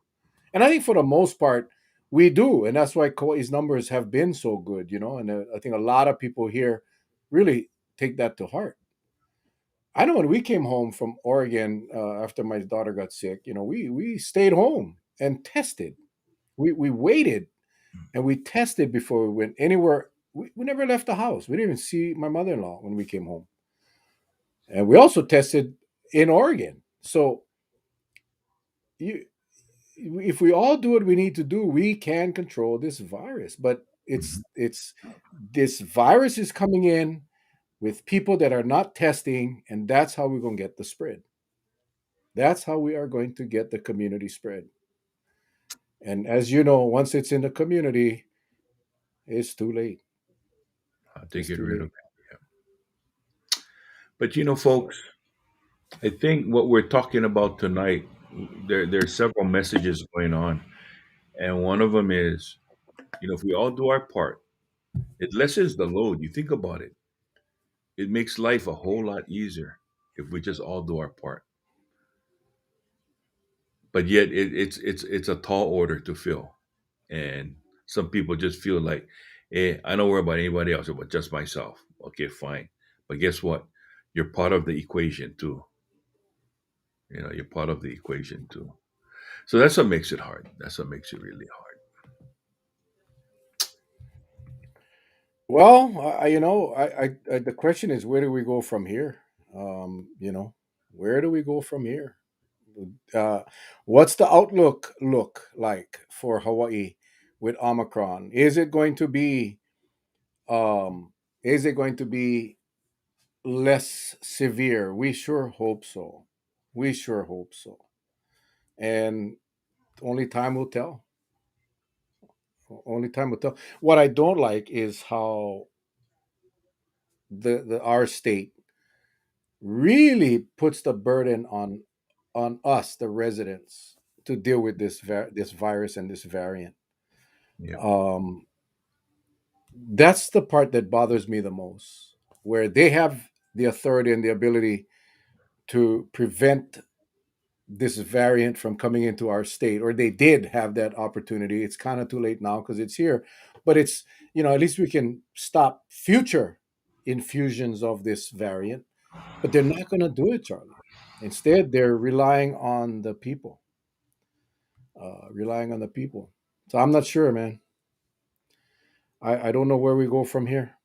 and I think for the most part we do, and that's why Kauai's numbers have been so good, and I think a lot of people here really take that to heart. I know when we came home from Oregon after my daughter got sick, we stayed home and tested. We waited and we tested before we went anywhere. We never left the house. We didn't even see my mother-in-law when we came home. And we also tested in Oregon. So you, if we all do what we need to do, we can control this virus. But mhm. it's this virus is coming in with people that are not testing, and that's how we're going to get the spread. That's how we are going to get the community spread. And as you know, once it's in the community, it's too late. I'll take It's it too rid of late. it. Yeah. But So, folks, I think what we're talking about tonight, there are several messages going on, and one of them is, if we all do our part, it lessens the load. You think about it; it makes life a whole lot easier if we just all do our part. But yet, it's a tall order to fill, and some people just feel like, I don't worry about anybody else, but just myself. Okay, fine. But guess what? You're part of the equation too. You're part of the equation too. So that's what makes it hard. That's what makes it really hard. Well, the question is, where do we go from here? Where do we go from here? Uh, what's the outlook look like for Hawaii with Omicron? Um, is it going to be less severe? We sure hope so. We sure hope so. And only time will tell. Only time will tell. What I don't like is how the our state really puts the burden on us, the residents, to deal with this virus and this variant. Yeah. Um, that's the part that bothers me the most, where they have the authority and the ability to prevent this variant from coming into our state, or they did have that opportunity. It's kind of too late now because it's here, but at least we can stop future infusions of this variant. But they're not going to do it, Charlie. Instead, they're relying on the people. So I'm not sure, man. I don't know where we go from here.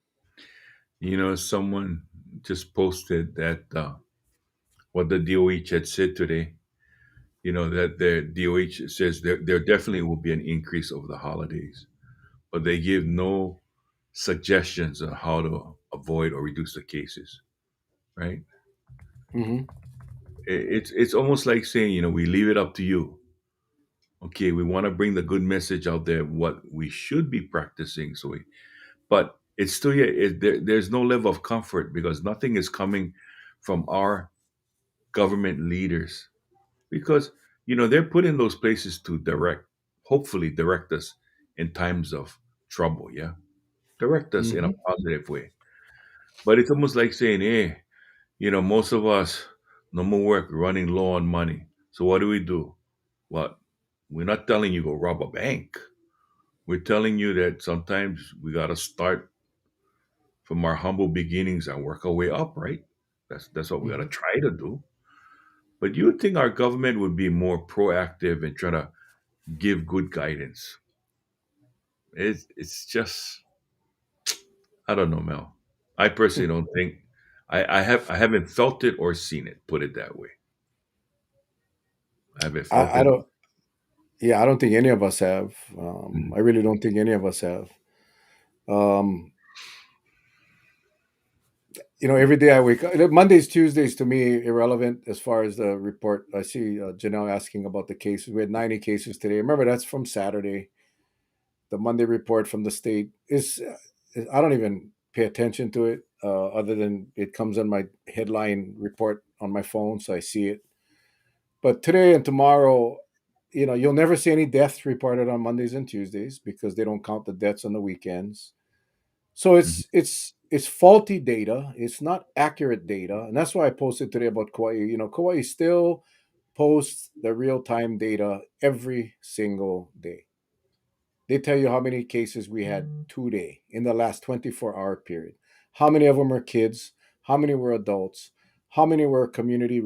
Someone just posted that what the DOH had said today. That the DOH says there definitely will be an increase over the holidays, but they give no suggestions on how to avoid or reduce the cases. Right? Hmm. It's almost like saying, we leave it up to you. Okay, we want to bring the good message out there, what we should be practicing. But it's still, yeah, there's no level of comfort because nothing is coming from our government leaders because they're put in those places to hopefully direct us in times of trouble. Yeah, direct us in a Hmm. positive way. But it's almost like saying, hey, most of us, no more work, running low on money. So what do we do? What? We're not telling you go rob a bank. We're telling you that sometimes we got to start from our humble beginnings and work our way up, right? That's what we got to Hmm. try to do. But you would think our government would be more proactive and try to give good guidance. It's just, I don't know, Mel. I personally don't think I haven't felt it or seen it. Put it that way. I haven't felt I it. don't. Yeah, I don't think any of us have. Mm. I really don't think any of us have. Um, every day I wake up. Mondays, Tuesdays to me irrelevant as far as the report. I see Janelle asking about the cases. We had 90 cases today. Remember, that's from Saturday. The Monday report from the state I don't even pay attention to it other than it comes on my headline report on my phone, so I see it. But today and tomorrow, you'll never see any deaths reported on Mondays and Tuesdays because they don't count the deaths on the weekends. So Mhm. it's faulty data. It's not accurate data, and that's why I posted today about Kauai. Kauai still posts the real time data every single day. They tell you how many cases we had today in the last 24-hour period. How many of them are kids? How many were adults? How many were community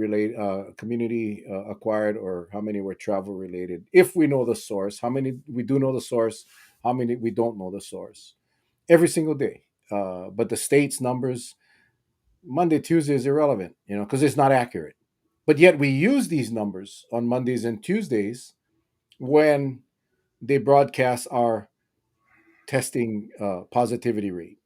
acquired, or how many were travel related? If we know the source, how many we do know the source, how many we don't know the source, every single day. But the state's numbers, Monday, Tuesday is irrelevant, because it's not accurate. But yet we use these numbers on Mondays and Tuesdays when they broadcast our testing positivity rate.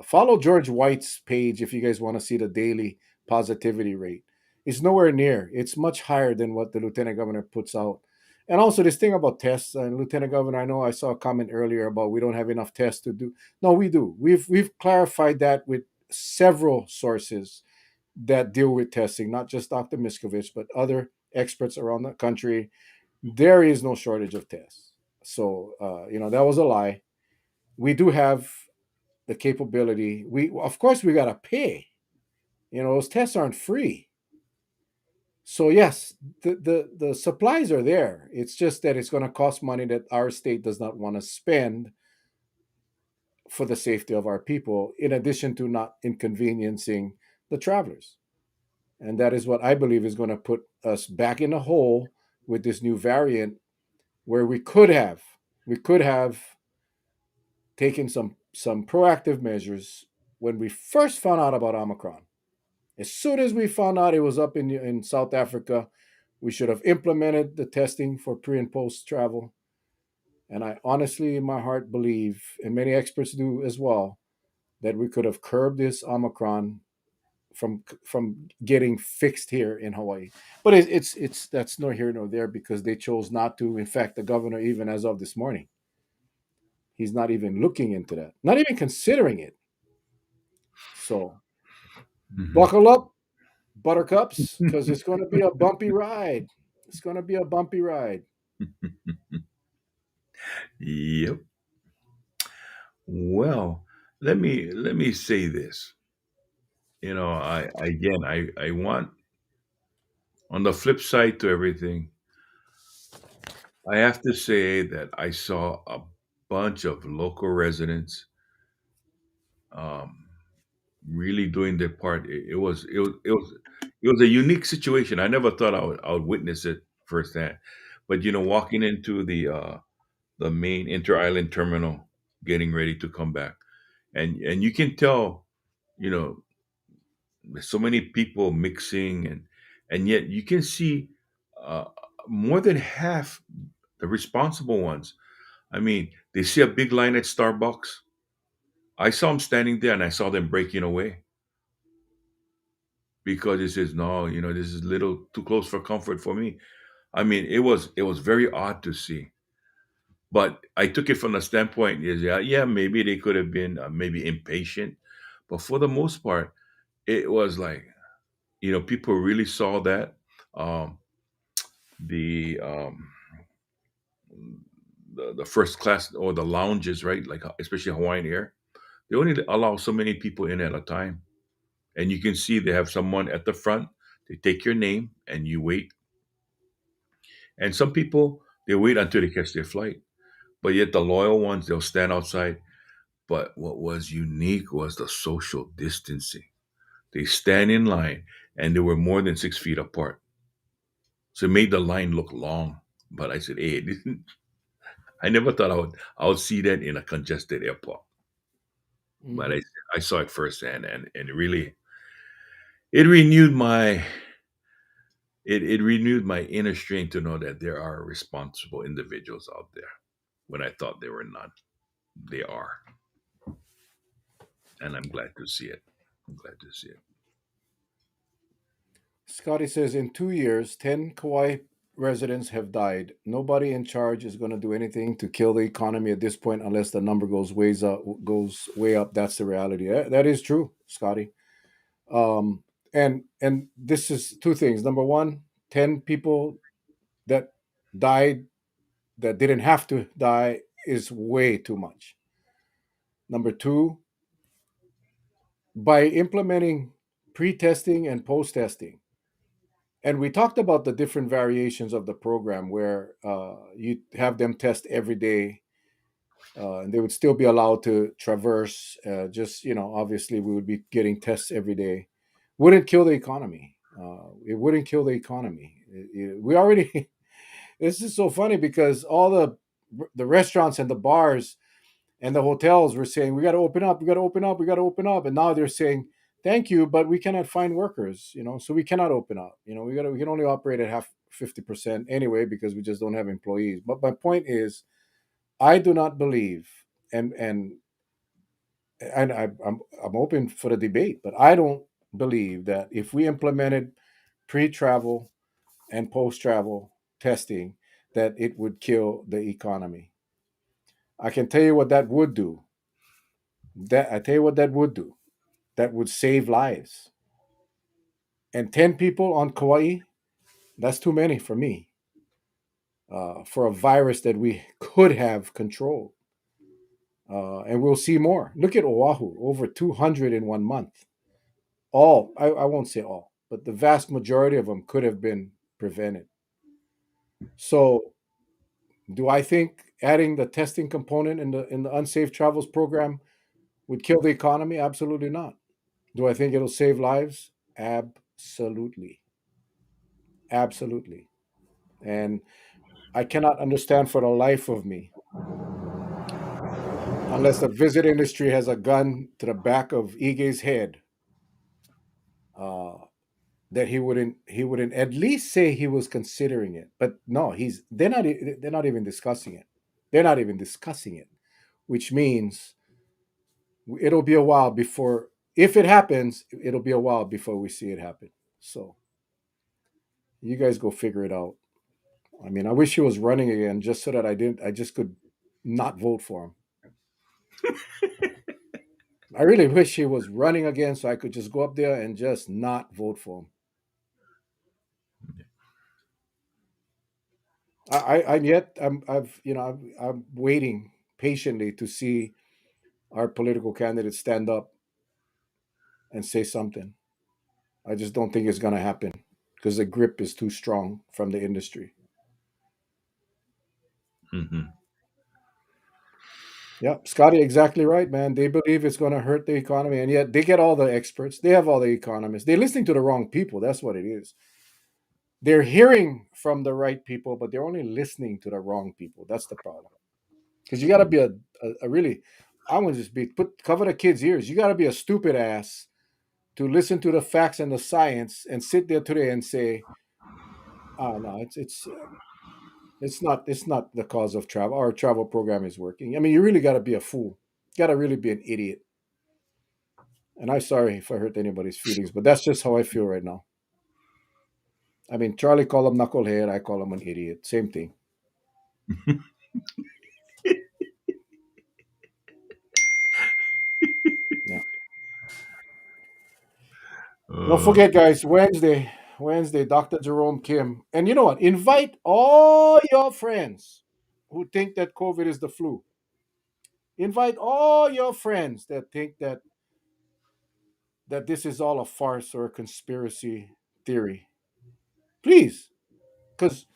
Follow George White's page if you guys want to see the daily positivity rate. It's nowhere near. It's much higher than what the lieutenant governor puts out. And also this thing about tests, and Lieutenant Governor, I know I saw a comment earlier about we don't have enough tests to do. No, we do. We've clarified that with several sources. that deal with testing, not just Dr. Miskovich, but other experts around the country. There is no shortage of tests. So, that was a lie. We do have the capability. Of course, we got to pay. Those tests aren't free. So yes, the supplies are there. It's just that it's going to cost money that our state does not want to spend for the safety of our people, in addition to not inconveniencing the travelers. And that is what I believe is going to put us back in a hole with this new variant, where we could have taken some proactive measures when we first found out about Omicron. As soon as we found out it was up in South Africa, we should have implemented the testing for pre and post travel. And I honestly, in my heart, believe, and many experts do as well, that we could have curbed this Omicron from getting fixed here in Hawaii. But it's that's nor here nor there, because they chose not to. In fact, the governor, even as of this morning, he's not even looking into that, not even considering it. So Mhm. buckle up, buttercups, because it's going to be a bumpy ride. It's going to be a bumpy ride. Yep. Well, let me say this. I again, I want, on the flip side to everything, I have to say that I saw a bunch of local residents um, really doing their part. It was a unique situation. I never thought I would witness it firsthand. But walking into the main inter island terminal, getting ready to come back, and you can tell, you know, there's so many people mixing, and yet you can see uh, more than half the responsible ones. I mean, they see a big line at Starbucks. I saw them standing there, and I saw them breaking away because it says, no, this is little too close for comfort for me. I mean, it was very odd to see, but I took it from the standpoint is, yeah, maybe they could have been maybe impatient, but for the most part, it was like, people really saw that. Um, the the first class or the lounges, right? Like especially Hawaiian Air, they only allow so many people in at a time, and you can see they have someone at the front. They take your name and you wait, and some people they wait until they catch their flight. But yet the loyal ones, they'll stand outside. But what was unique was the social distancing. They stand in line, and they were more than 6 feet apart. So it made the line look long. But I said, hey, I never thought I would see that in a congested airport. But I Hmm. I saw it firsthand, and it renewed my it renewed my inner strength to know that there are responsible individuals out there when I thought there were none. They are, and I'm glad to see it. I'm glad to see it. Scotty says in 2 years, 10 Kauai residents have died. Nobody in charge is going to do anything to kill the economy at this point unless the number goes way up. That's the reality. That is true, Scotty. Um, and this is two things. Number one, 10 people that died that didn't have to die is way too much. Number two, by implementing pre-testing and post-testing, and we talked about the different variations of the program where you have them test every day, and they would still be allowed to traverse. Just obviously, we would be getting tests every day. Wouldn't kill the economy. It wouldn't kill the economy. We already. This is so funny because all the restaurants and the bars and the hotels were saying we got to open up, we got to open up, we got to open up, and now they're saying thank you, but we cannot find workers, so we cannot open up. We can only operate at half 50% anyway because we just don't have employees. But my point is, I do not believe, and I'm open for the debate, but I don't believe that if we implemented pre-travel and post-travel testing, that it would kill the economy. I can tell you what that would do. That I tell you what that would do. That would save lives. And 10 people on Kauai, that's too many for me, for a virus that we could have controlled. And we'll see more. Look at Oahu, over 200 in 1 month. All, I won't say all, but the vast majority of them could have been prevented. So, do I think adding the testing component in the unsafe travels program would kill the economy? Absolutely not. Do I think it'll save lives? Absolutely. Absolutely. And I cannot understand for the life of me, unless the visit industry has a gun to the back of Ige's head, uh, that he wouldn't at least say he was considering it. But no, they're not even discussing it. They're not even discussing it, which means it'll be a while before, if it happens, it'll be a while before we see it happen. So you guys go figure it out. I mean, I wish he was running again just so that I just could not vote for him. I really wish he was running again so I could just go up there and just not vote for him. And yet I'm waiting patiently to see our political candidates stand up and say something. I just don't think it's going to happen because the grip is too strong from the industry. Hmm. Yeah, Scotty, exactly right, man. They believe it's going to hurt the economy, and yet they get all the experts. They have all the economists. They're listening to the wrong people. That's what it is. They're hearing from the right people, but they're only listening to the wrong people. That's the problem. Because you got to be a really, I want to just be put cover the kids' ears. You got to be a stupid ass to listen to the facts and the science and sit there today and say, "Ah, no, it's not the cause of travel. Our travel program is working." I mean, you really got to be a fool. You got to really be an idiot. And I'm sorry if I hurt anybody's feelings, but that's just how I feel right now. I mean, Charlie called him knucklehead. I call him an idiot. Same thing. Yeah. Don't Uh, forget, guys. Wednesday, Dr. Jerome Kim, and you know what? Invite all your friends who think that COVID is the flu. Invite all your friends that think that this is all a farce or a conspiracy theory. Please, because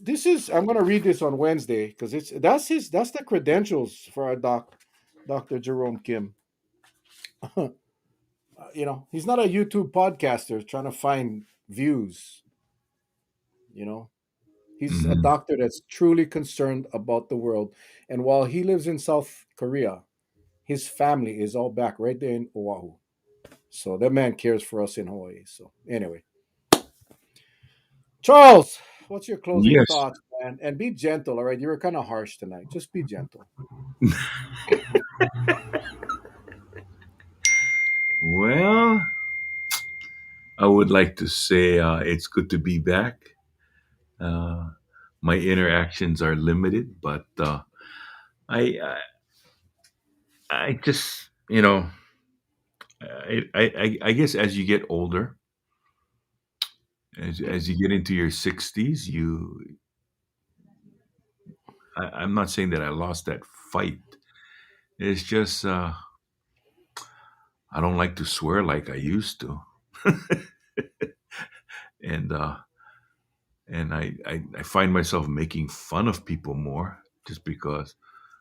this is. I'm going to read this on Wednesday because that's the credentials for our Dr. Jerome Kim. He's not a YouTube podcaster trying to find views. You know, he's a mhm. doctor that's truly concerned about the world. And while he lives in South Korea, his family is all back right there in Oahu. So that man cares for us in Hawaii. So anyway, Charles, what's your closing Yes. thoughts, man? And be gentle, all right? You were kind of harsh tonight. Just be gentle. Well, I would like to say it's good to be back. Uh, my interactions are limited, but I, I I just I guess as you get older, as you get into your 60s, I'm not saying that I lost that fight. It's just I don't like to swear like I used to, and I find myself making fun of people more just because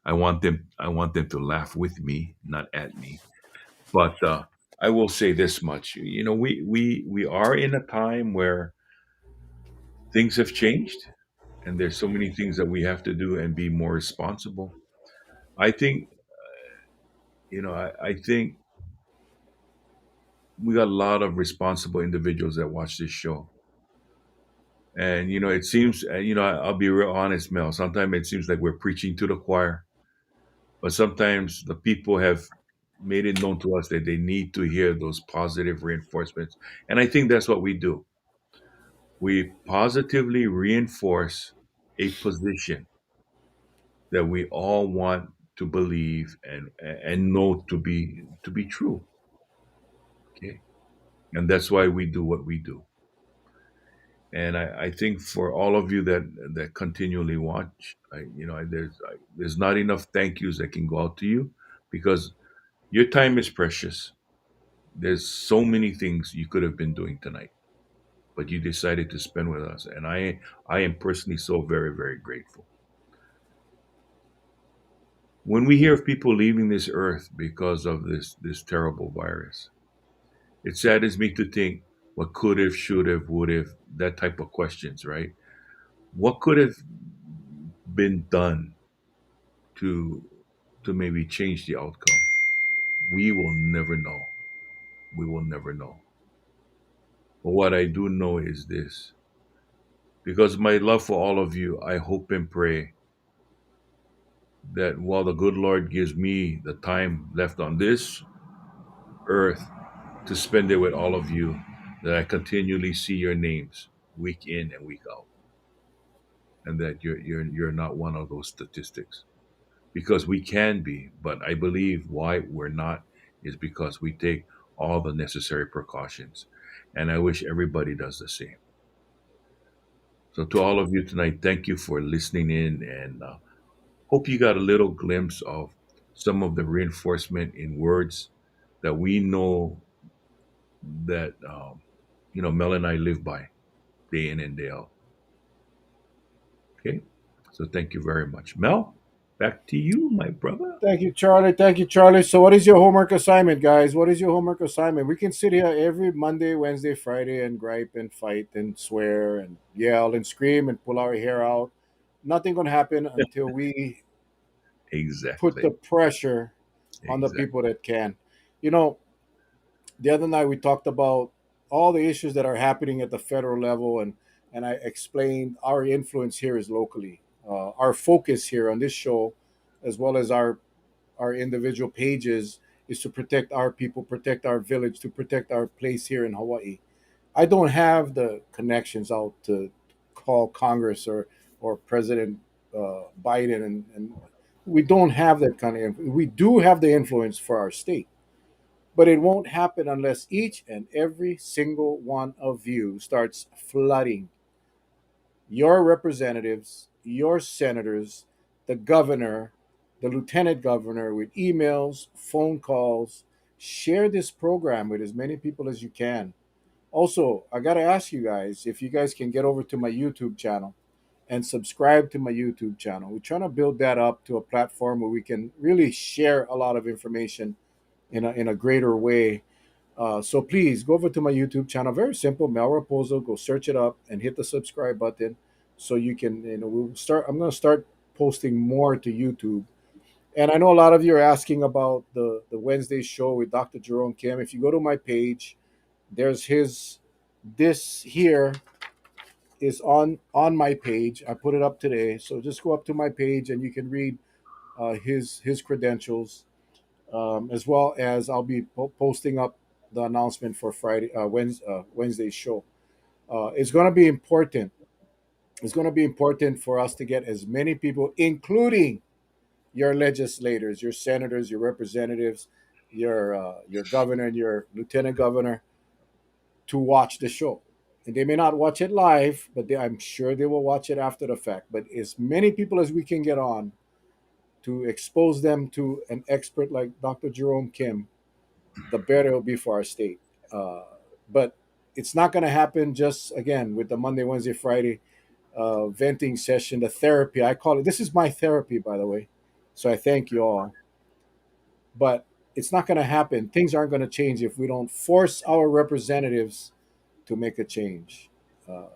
I want them to laugh with me, not at me. But I will say this much: we are in a time where things have changed, and there's so many things that we have to do and be more responsible. I think I think we got a lot of responsible individuals that watch this show. And it seems, I'll be real honest, Mel. Sometimes it seems like we're preaching to the choir, but sometimes the people have made it known to us that they need to hear those positive reinforcements. And I think that's what we do. We positively reinforce a position that we all want to believe and know to be true. Okay. And that's why we do what we do. And I think for all of you that continually watch, there's not enough thank yous that can go out to you because your time is precious. There's so many things you could have been doing tonight, but you decided to spend with us, and I am personally so very very grateful. When we hear of people leaving this earth because of this terrible virus, it saddens me to think what could have, should have, would have, that type of questions, right? What could have been done to to maybe change the outcome? We will never know. We will never know. But what I do know is this: because of my love for all of you, I hope and pray that while the good Lord gives me the time left on this earth to spend it with all of you, that I continually see your names week in and week out, and that you're not one of those statistics. Because we can be, but I believe why we're not is because we take all the necessary precautions, and I wish everybody does the same. So to all of you tonight, thank you for listening in, and hope you got a little glimpse of some of the reinforcement in words that we know that Mel and I live by day in and day out. Okay, so thank you very much, Mel. Back to you, my brother. Thank you, Charlie. Thank you, Charlie. So, what is your homework assignment, guys? What is your homework assignment? We can sit here every Monday, Wednesday, Friday and gripe and fight and swear and yell and scream and pull our hair out. Nothing going to happen until we put the Exactly. pressure on the Exactly. people that can. You know, the other night we talked about all the issues that are happening at the federal level, and I explained our influence here is locally. Our focus here on this show, as well as our individual pages, is to protect our people, protect our village, to protect our place here in Hawaii. I don't have the connections out to call Congress or President Biden, and we don't have that kind of influence. We do have the influence for our state, but it won't happen unless each and every single one of you starts flooding your representatives, your senators, the governor, the lieutenant governor with emails, phone calls. Share this program with as many people as you can. Also, I got to ask you guys if you guys can get over to my YouTube channel and subscribe to my YouTube channel. We're trying to build that up to a platform where we can really share a lot of information in a greater way. So please go over to my YouTube channel. Very simple, Mel Raposo. Go search it up and hit the subscribe button, so you can. We'll start. I'm going to start posting more to YouTube. And I know a lot of you are asking about the Wednesday show with Dr. Jerome Kim. If you go to my page, there's his. This here is on my page. I put it up today, so just go up to my page and you can read his credentials, as well as I'll be posting up the announcement for Wednesday's show. It's going to be important. It's going to be important for us to get as many people, including your legislators, your senators, your representatives, your governor and your lieutenant governor, to watch the show. And they may not watch it live, but I'm sure they will watch it after the fact. But as many people as we can get on to expose them to an expert like Dr. Jerome Kim, the better it'll be for our state. Uh, but it's not going to happen just again with the Monday, Wednesday, Friday venting session, the therapy. I call it. This is my therapy, by the way. So I thank you all. But it's not going to happen. Things aren't going to change if we don't force our representatives to make a change.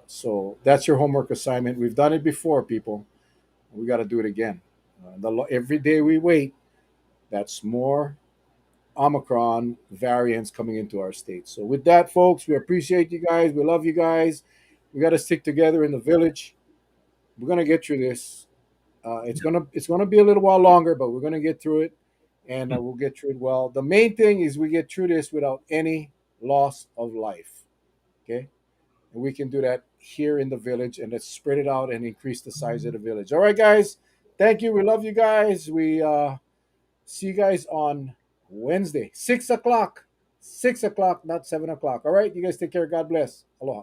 So that's your homework assignment. We've done it before, people. We got to do it again. Every day we wait, that's more Omicron variants coming into our state. So with that, folks, we appreciate you guys. We love you guys. We got to stick together in the village. We're gonna get through this. It's gonna be a little while longer, but we're gonna get through it, and we'll get through it well. The main thing is we get through this without any loss of life. Okay, and we can do that here in the village, and let's spread it out and increase the size of the village. All right, guys. Thank you. We love you guys. We see you guys on Wednesday, 6 o'clock. 6 o'clock, not 7 o'clock. All right, you guys take care. God bless. Aloha.